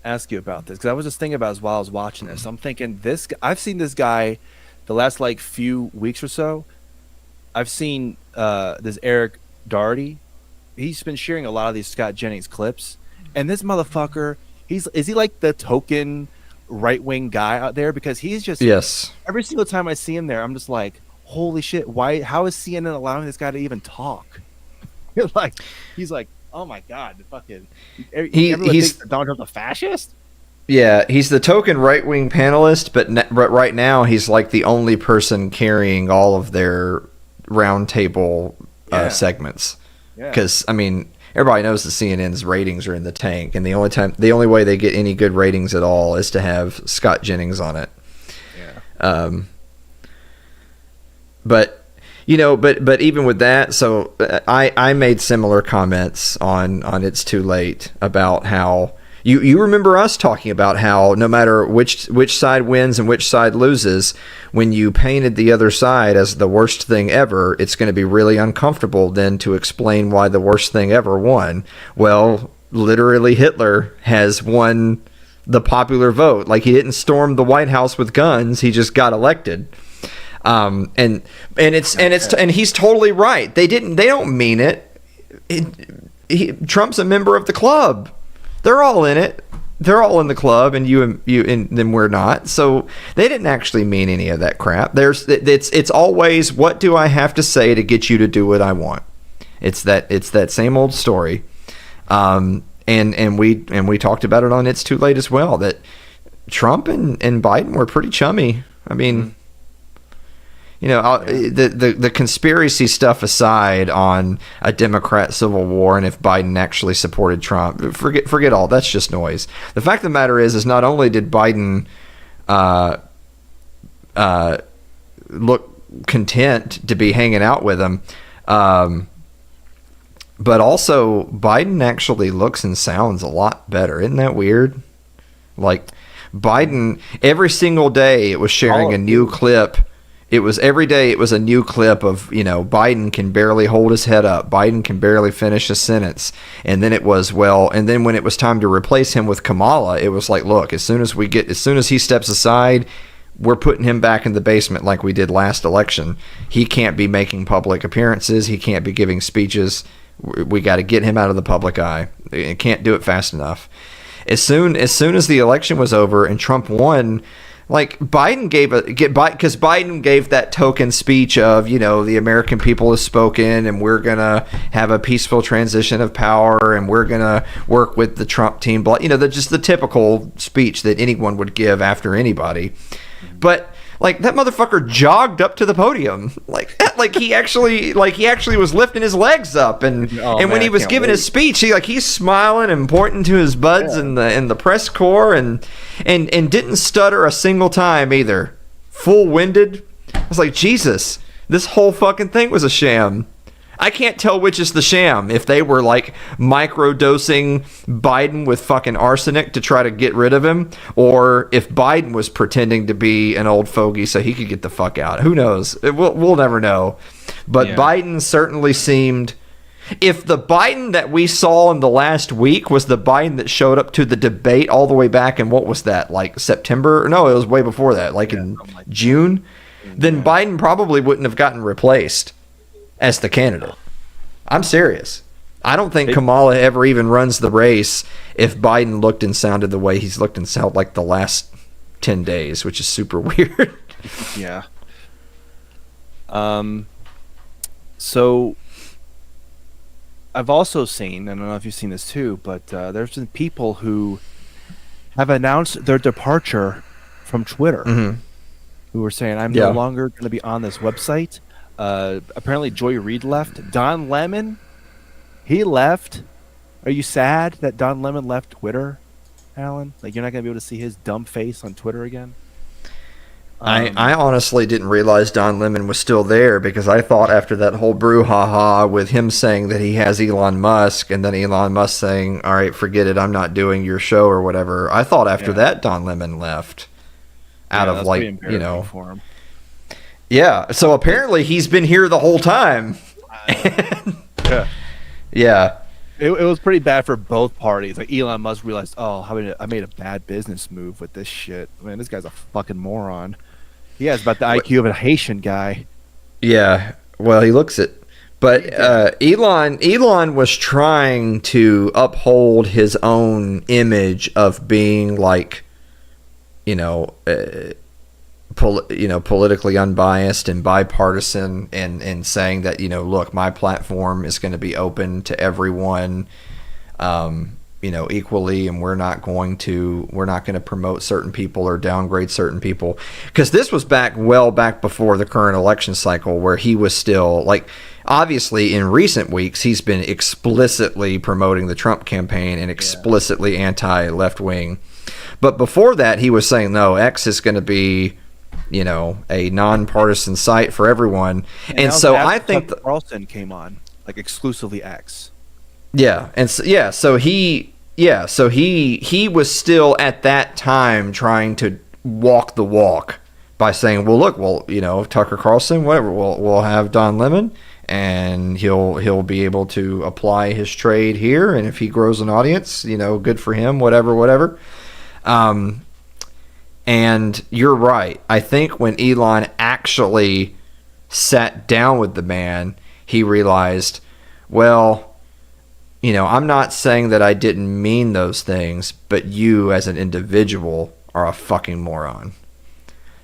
ask you about this because I was just thinking about it while I was watching this. I'm thinking I've seen this guy the last few weeks or so. I've seen this Eric Doherty. He's been sharing a lot of these Scott Jennings clips, and this motherfucker, is he like the token right-wing guy out there? Because he's just every single time I see him there, I'm just like, holy shit, how is CNN allowing this guy to even talk? He's like, oh my god, the fucking everyone thinks that Donald Trump's a fascist. Yeah, he's the token right-wing panelist, but right now he's like the only person carrying all of their roundtable segments. Because I mean, everybody knows that CNN's ratings are in the tank, and the only way they get any good ratings at all is to have Scott Jennings on it. Yeah. But even with that, so I made similar comments on It's Too Late about how you remember us talking about how no matter which side wins and which side loses, when you painted the other side as the worst thing ever, it's going to be really uncomfortable then to explain why the worst thing ever won. Well, literally Hitler has won the popular vote. Like, he didn't storm the White House with guns, he just got elected. And he's totally right. They don't mean it. Trump's a member of the club. They're all in it. They're all in the club, and you and then we're not. So they didn't actually mean any of that crap. It's always, what do I have to say to get you to do what I want? It's that same old story. And we talked about it on It's Too Late as well, that Trump and Biden were pretty chummy. I mean, the conspiracy stuff aside on a Democrat civil war and if Biden actually supported Trump, forget all. That's just noise. The fact of the matter is not only did Biden look content to be hanging out with him, but also Biden actually looks and sounds a lot better. Isn't that weird? Like, Biden, every single day it was sharing a new clip. Every day it was a new clip of, Biden can barely hold his head up. Biden can barely finish a sentence. And then then when it was time to replace him with Kamala, it was like, look, as soon as he steps aside, we're putting him back in the basement like we did last election. He can't be making public appearances. He can't be giving speeches. We got to get him out of the public eye. Can't do it fast enough. As soon as the election was over and Trump won, like, because Biden gave that token speech of, the American people has spoken and we're going to have a peaceful transition of power and we're going to work with the Trump team. Just the typical speech that anyone would give after anybody. But, like, that motherfucker jogged up to the podium. Like he actually was lifting his legs up, and when he was giving his speech, he's smiling and pointing to his buds in the press corps, and didn't stutter a single time either. Full winded. I was like, Jesus, this whole fucking thing was a sham. I can't tell which is the sham. If they were like microdosing Biden with fucking arsenic to try to get rid of him, or if Biden was pretending to be an old fogey so he could get the fuck out. Who knows? We'll never know. But Biden certainly seemed... If the Biden that we saw in the last week was the Biden that showed up to the debate all the way back in, what was that, like September? No, it was way before that, in June. Then Biden probably wouldn't have gotten replaced as the candidate. I'm serious. I don't think Kamala ever even runs the race if Biden looked and sounded the way he's looked and sounded like the last 10 days, which is super weird. Yeah. So I've also seen, I don't know if you've seen this too, but there's been people who have announced their departure from Twitter, who were saying, I'm no longer going to be on this website. Apparently Joy Reid left. Don Lemon, he left. Are you sad that Don Lemon left Twitter, Alan? Like, you're not going to be able to see his dumb face on Twitter again? I honestly didn't realize Don Lemon was still there, because I thought after that whole brouhaha with him saying that he has Elon Musk, and then Elon Musk saying, all right, forget it, I'm not doing your show or whatever. I thought after that Don Lemon left out of, like, for him. Yeah, so apparently he's been here the whole time. Yeah. It was pretty bad for both parties. Like, Elon Musk realized, I made a bad business move with this shit. Man, this guy's a fucking moron. He has about the IQ of a Haitian guy. Yeah, well, he looks it. But Elon was trying to uphold his own image of being like, politically unbiased and bipartisan, and saying that, look, my platform is going to be open to everyone. equally, and we're not going to promote certain people or downgrade certain people, because this was back before the current election cycle, where he was still like, obviously in recent weeks he's been explicitly promoting the Trump campaign and explicitly anti-left wing, but before that he was saying no, X is going to be a nonpartisan site for everyone, and so I think Carlson came on like exclusively X. So he was still at that time trying to walk the walk by saying, well, look, Tucker Carlson, whatever, we'll have Don Lemon, and he'll be able to apply his trade here, and if he grows an audience, good for him, whatever. And you're right. I think when Elon actually sat down with the man, he realized, well, I'm not saying that I didn't mean those things, but you as an individual are a fucking moron.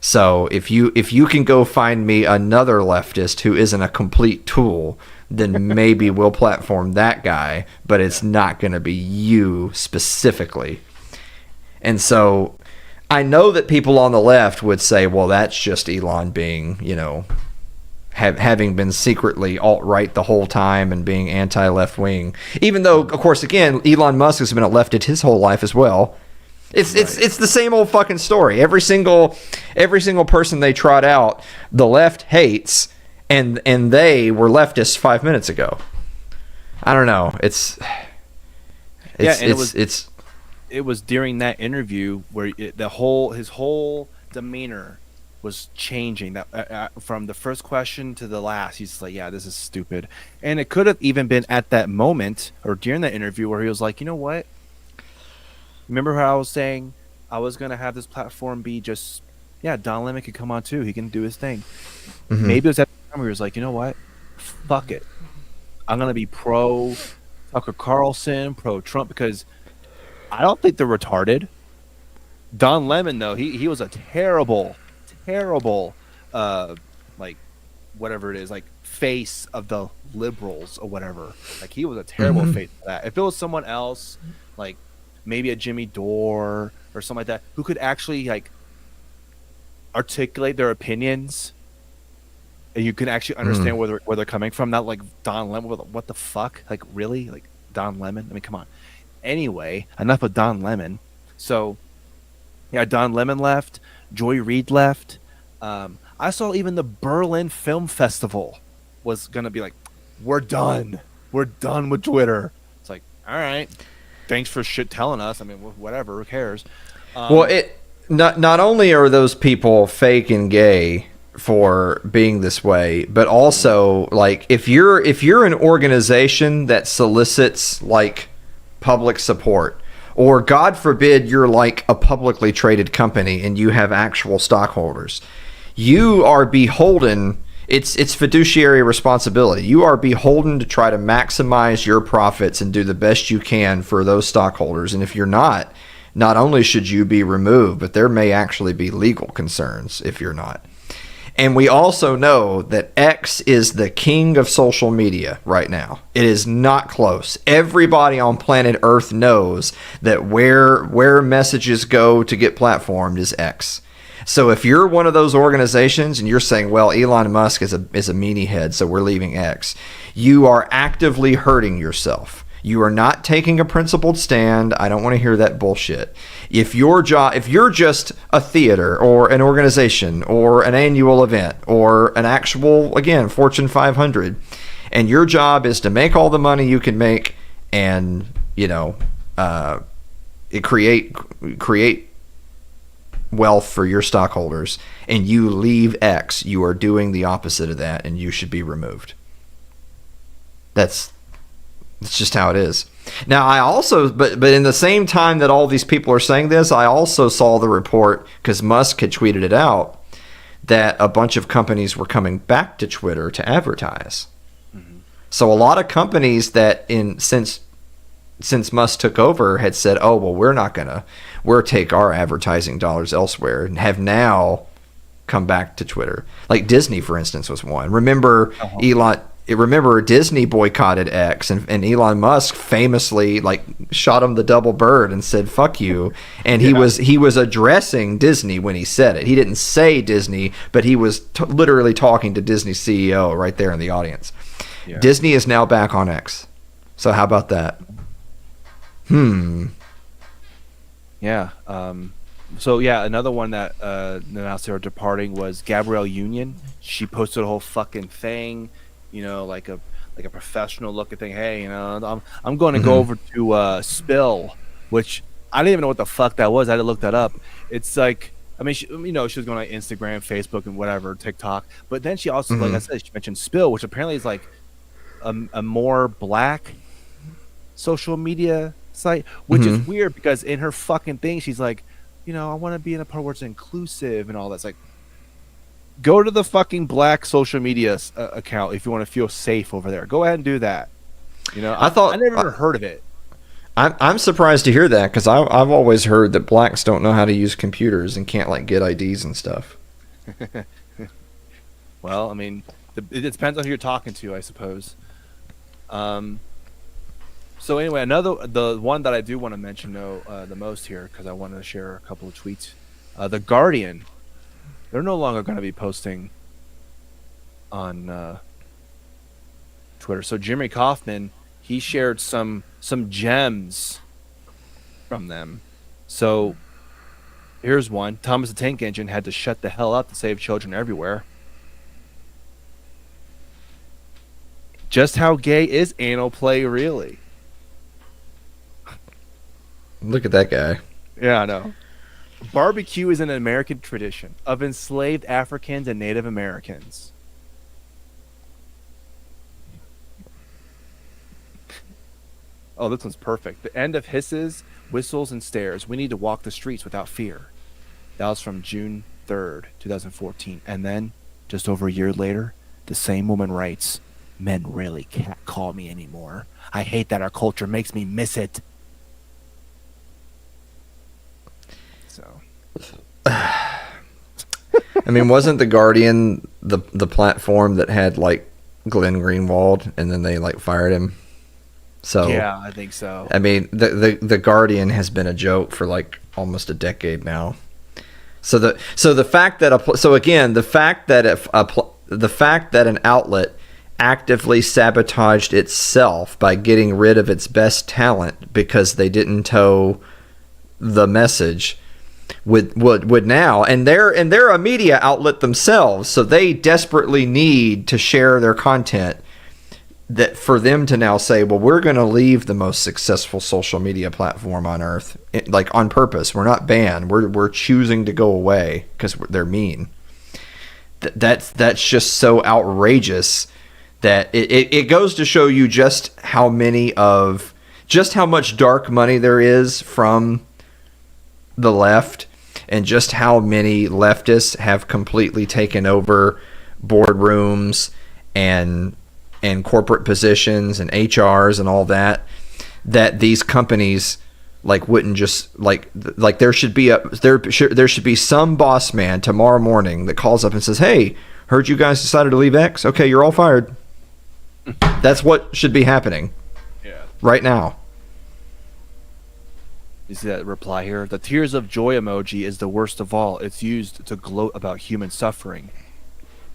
So if you can go find me another leftist who isn't a complete tool, then maybe we'll platform that guy, but it's not going to be you specifically. And so I know that people on the left would say, well, that's just Elon being, having been secretly alt-right the whole time and being anti-left wing, even though, of course, again, Elon Musk has been a leftist his whole life as well. It's the same old fucking story. Every single person they trot out, the left hates, and they were leftists 5 minutes ago. I don't know. It was during that interview where his whole demeanor was changing, that from the first question to the last. He's like, yeah, this is stupid. And it could have even been at that moment or during that interview where he was like, you know what, remember how I was saying I was going to have this platform be just, Don Lemon could come on too, he can do his thing. Mm-hmm. Maybe it was at the time where he was like, you know what, fuck it, I'm going to be pro Tucker Carlson, pro Trump, because I don't think they're retarded. Don Lemon, though, he was a terrible like whatever it is, like face of the liberals or whatever. Like he was a terrible face of that. If it was someone else, like maybe a Jimmy Dore or something like that, who could actually like articulate their opinions and you can actually understand where they're coming from, not like Don Lemon. What the fuck? Like really? Like Don Lemon? I mean, come on. Anyway, enough of Don Lemon. So Don Lemon left. Joy Reid left. I saw even the Berlin Film Festival was gonna be like, we're done with Twitter. It's like, all right, thanks for shit telling us. I mean, whatever, who cares? Not only are those people fake and gay for being this way, but also like if you're an organization that solicits like public support, or God forbid you're like a publicly traded company and you have actual stockholders, you are beholden. It's fiduciary responsibility. You are beholden to try to maximize your profits and do the best you can for those stockholders. And if you're not only should you be removed, but there may actually be legal concerns if you're not. And we also know that X is the king of social media right now. It is not close. Everybody on planet Earth knows that where messages go to get platformed is X. So if you're one of those organizations and you're saying, well, Elon Musk is a meanie head, so we're leaving X, you are actively hurting yourself. You are not taking a principled stand. I don't want to hear that bullshit. If you're just a theater or an organization or an annual event or an actual, again, Fortune 500, and your job is to make all the money you can make and, create wealth for your stockholders, and you leave X, you are doing the opposite of that, and you should be removed. That's just how it is. Now, I also, but in the same time that all these people are saying this, I also saw the report, because Musk had tweeted it out, that a bunch of companies were coming back to Twitter to advertise. Mm-hmm. So a lot of companies that since Musk took over had said, oh, well, we'll take our advertising dollars elsewhere, and have now come back to Twitter. Like Disney, for instance, was one. Remember, remember Disney boycotted X, and Elon Musk famously like shot him the double bird and said "fuck you," and he was addressing Disney when he said it. He didn't say Disney, but he was literally talking to Disney's CEO right there in the audience. Yeah. Disney is now back on X, so how about that? Yeah. So yeah, another one that announced they were departing was Gabrielle Union. She posted a whole fucking thing, you know, like a professional looking thing. Hey, you know, I'm going to go over to Spill, which I didn't even know what the fuck that was. I had to look that up. It's like, I mean, she was going to Instagram, Facebook, and whatever, TikTok. But then she also, like I said, she mentioned Spill, which apparently is like a more black social media site, which is weird because in her fucking thing, she's like, you know, I want to be in a part where it's inclusive and all that. It's like, go to the fucking black social media account if you want to feel safe over there. Go ahead and do that. You know, I never even heard of it. I'm surprised to hear that because I've always heard that blacks don't know how to use computers and can't like get IDs and stuff. Well, I mean, it depends on who you're talking to, I suppose. So anyway, the one that I do want to mention the most here because I wanted to share a couple of tweets. The Guardian, they're no longer going to be posting on Twitter. So Jimmy Kaufman, he shared some gems from them. So here's one: Thomas the Tank Engine had to shut the hell up to save children everywhere. Just how gay is anal play really? Look at that guy. Yeah, I know. Barbecue is an American tradition of enslaved Africans and Native Americans. Oh, this one's perfect. The end of hisses, whistles, and stares. We need to walk the streets without fear. That was from June 3rd, 2014. And then, just over a year later, the same woman writes, "Men really can't call me anymore. I hate that our culture makes me miss it." So, I mean, wasn't the Guardian the platform that had like Glenn Greenwald, and then they like fired him? So yeah, I think so. I mean, the Guardian has been a joke for like almost a decade now. So the fact that the fact that an outlet actively sabotaged itself by getting rid of its best talent because they didn't toe the message would now, and they're a media outlet themselves, so they desperately need to share their content, that for them to now say, well, we're going to leave the most successful social media platform on earth, like on purpose. We're not banned. We're choosing to go away because they're mean. That's just so outrageous that it goes to show you just how much dark money there is from the left, and just how many leftists have completely taken over boardrooms and corporate positions and HRs and all that these companies like wouldn't just like there should be some boss man tomorrow morning that calls up and says, "Hey, heard you guys decided to leave X. Okay, you're all fired." That's what should be happening. Yeah. Right now. You see that reply here? The tears of joy emoji is the worst of all. It's used to gloat about human suffering.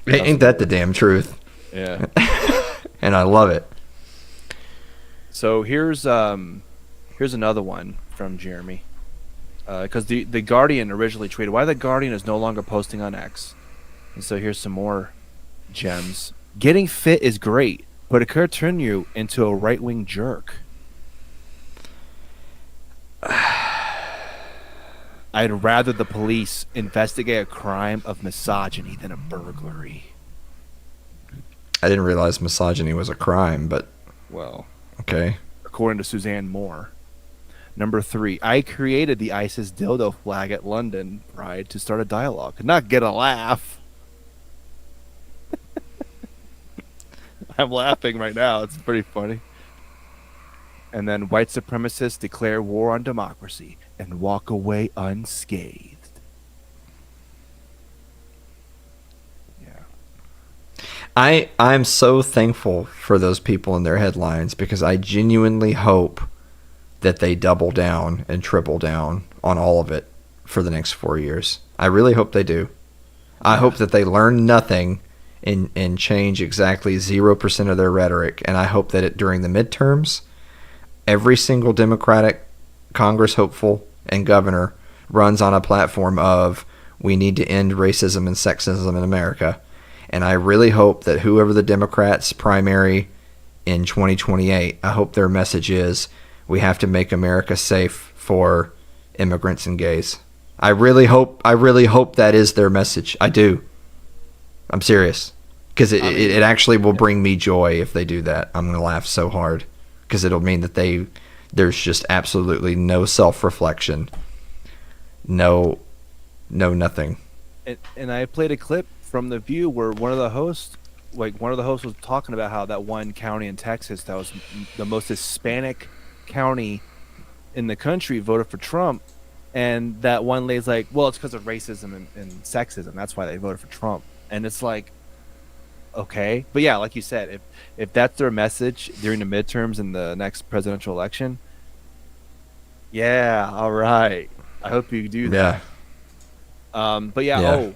Ain't that the damn truth? Yeah. And I love it. So here's another one from Jeremy. Because the Guardian originally tweeted, "Why the Guardian is no longer posting on X." And so here's some more gems. "Getting fit is great, but it could turn you into a right-wing jerk." "I'd rather the police investigate a crime of misogyny than a burglary." I didn't realize misogyny was a crime, but Well, okay. according to Suzanne Moore. Number 3, "I created the ISIS dildo flag at London Pride to start a dialogue, not get a laugh." I'm laughing right now. It's pretty funny. And then, "White supremacists declare war on democracy and walk away unscathed." Yeah. I'm so thankful for those people in their headlines because I genuinely hope that they double down and triple down on all of it for the next 4 years. I really hope they do. I hope that they learn nothing and change exactly 0% of their rhetoric. And I hope that during the midterms, every single Democratic Congress hopeful and governor runs on a platform of we need to end racism and sexism in America. And I really hope that whoever the Democrats primary in 2028, I hope their message is we have to make America safe for immigrants and gays. I really hope that is their message. I do. I'm serious. Because it actually will bring me joy if they do that. I'm going to laugh so hard. Because it'll mean that there's just absolutely no self-reflection. No nothing. And I played a clip from The View where one of the hosts was talking about how that one county in Texas that was the most Hispanic county in the country voted for Trump, and that one lady's like, well, it's because of racism and sexism, that's why they voted for Trump. And it's like, okay, but yeah, like you said, if that's their message during the midterms in the next presidential election, yeah, all right, I hope you do that. But yeah.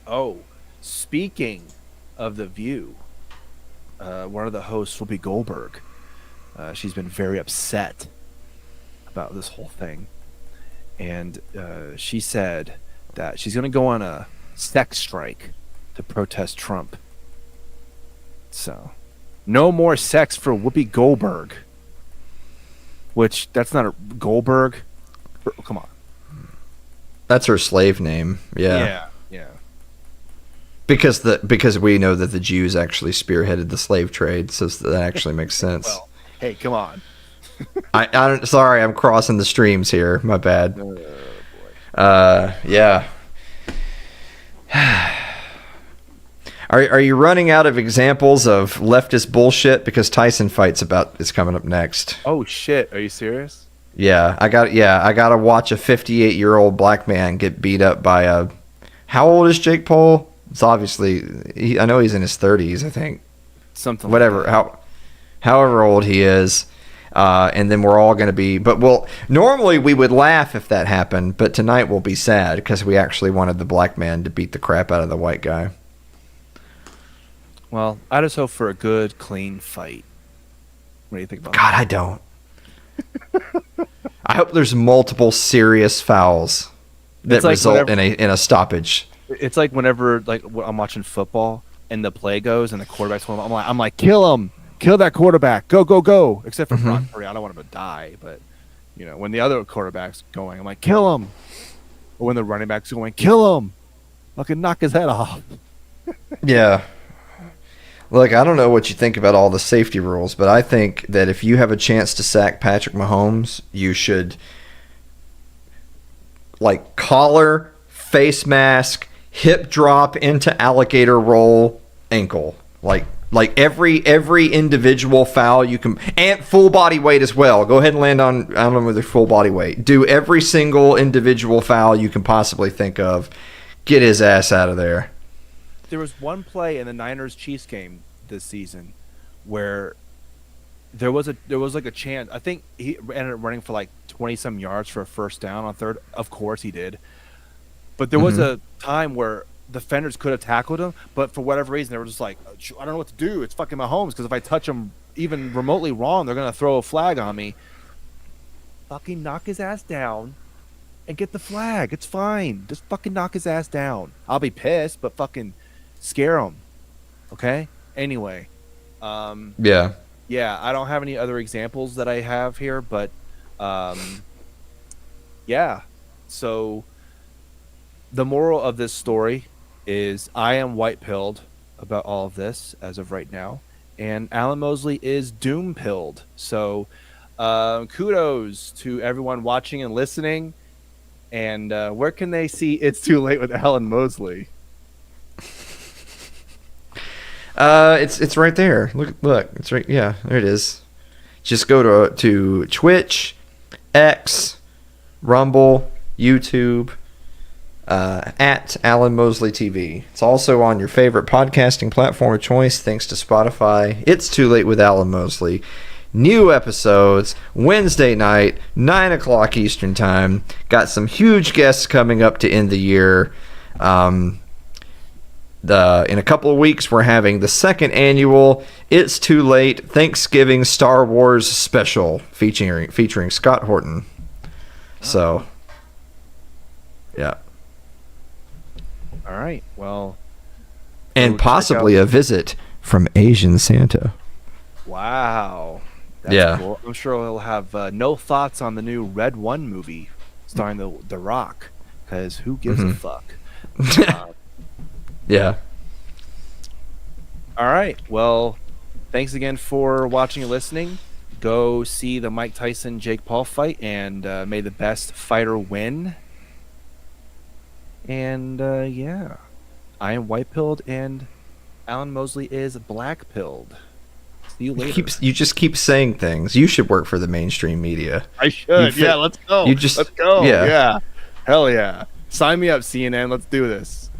Oh, speaking of The View, one of the hosts, Whoopi Goldberg, she's been very upset about this whole thing. And she said that she's going to go on a sex strike to protest Trump. So, no more sex for Whoopi Goldberg. Which, that's not a Goldberg. Come on. That's her slave name. Yeah. Yeah. Because we know that the Jews actually spearheaded the slave trade, so that actually makes sense. Well, hey, come on. Sorry, I'm crossing the streams here. My bad. Oh, boy. Yeah. Are you running out of examples of leftist bullshit? Because Tyson Fight's is coming up next. Oh shit! Are you serious? Yeah, I gotta watch a 58-year-old black man get beat up by a. How old is Jake Paul? It's obviously I know he's in his 30s. I think something. Whatever. Like however old he is. And then we're all going to be, normally we would laugh if that happened, but tonight we'll be sad because we actually wanted the black man to beat the crap out of the white guy. Well, I just hope for a good, clean fight. What do you think about God, that? I don't. I hope there's multiple serious fouls that result in a stoppage. It's like whenever I'm watching football and the play goes and the quarterback's home, I'm like, kill him. Kill that quarterback. Go, go, go. Except for Brock Purdy. I don't want him to die. But, when the other quarterback's going, I'm like, kill him. Or when the running back's going, kill him. Fucking knock his head off. Yeah. Look, I don't know what you think about all the safety rules, but I think that if you have a chance to sack Patrick Mahomes, you should, collar, face mask, hip drop into alligator roll, ankle. Like every individual foul you can, and full body weight as well. Go ahead and land on him with your full body weight. Do every single individual foul you can possibly think of. Get his ass out of there. There was one play in the Niners-Chiefs game this season where there was a chance. I think he ended up running for 20-some yards for a first down on third. Of course he did. But there was a time where defenders could have tackled him, but for whatever reason, they were just like, I don't know what to do. It's fucking Mahomes, because if I touch him even remotely wrong, they're going to throw a flag on me. Fucking knock his ass down and get the flag. It's fine. Just fucking knock his ass down. I'll be pissed, but fucking scare him. Okay? Anyway. Yeah. Yeah, I don't have any other examples that I have here, but yeah. So the moral of this story is I am white-pilled about all of this as of right now, and Alan Mosley is doom-pilled. So kudos to everyone watching and listening. And where can they see It's Too Late with Alan Mosley? It's right there. Look, it's right. Yeah, there it is. Just go to Twitch, X, Rumble, YouTube. at Alan Mosley TV. It's also on your favorite podcasting platform of choice, thanks to Spotify. It's Too Late with Alan Mosley. New episodes Wednesday night, 9 o'clock Eastern Time. Got some huge guests coming up to end the year. In a couple of weeks, we're having the second annual It's Too Late Thanksgiving Star Wars special featuring Scott Horton. So, yeah. All right. Well, And possibly a visit from Asian Santa. wow. That's Yeah. cool. I'm sure he'll have no thoughts on the new Red One movie starring the Rock, because who gives a fuck? Yeah. All right. Well, thanks again for watching and listening. Go see the Mike Tyson Jake Paul fight, and may the best fighter win. And yeah, I am white pilled, and Alan Mosley is black pilled. See you later. You just keep saying things. You should work for the mainstream media. I should. fit- Yeah, let's go. you just- let's go. yeah. Yeah. Hell yeah. Sign me up, CNN. Let's do this.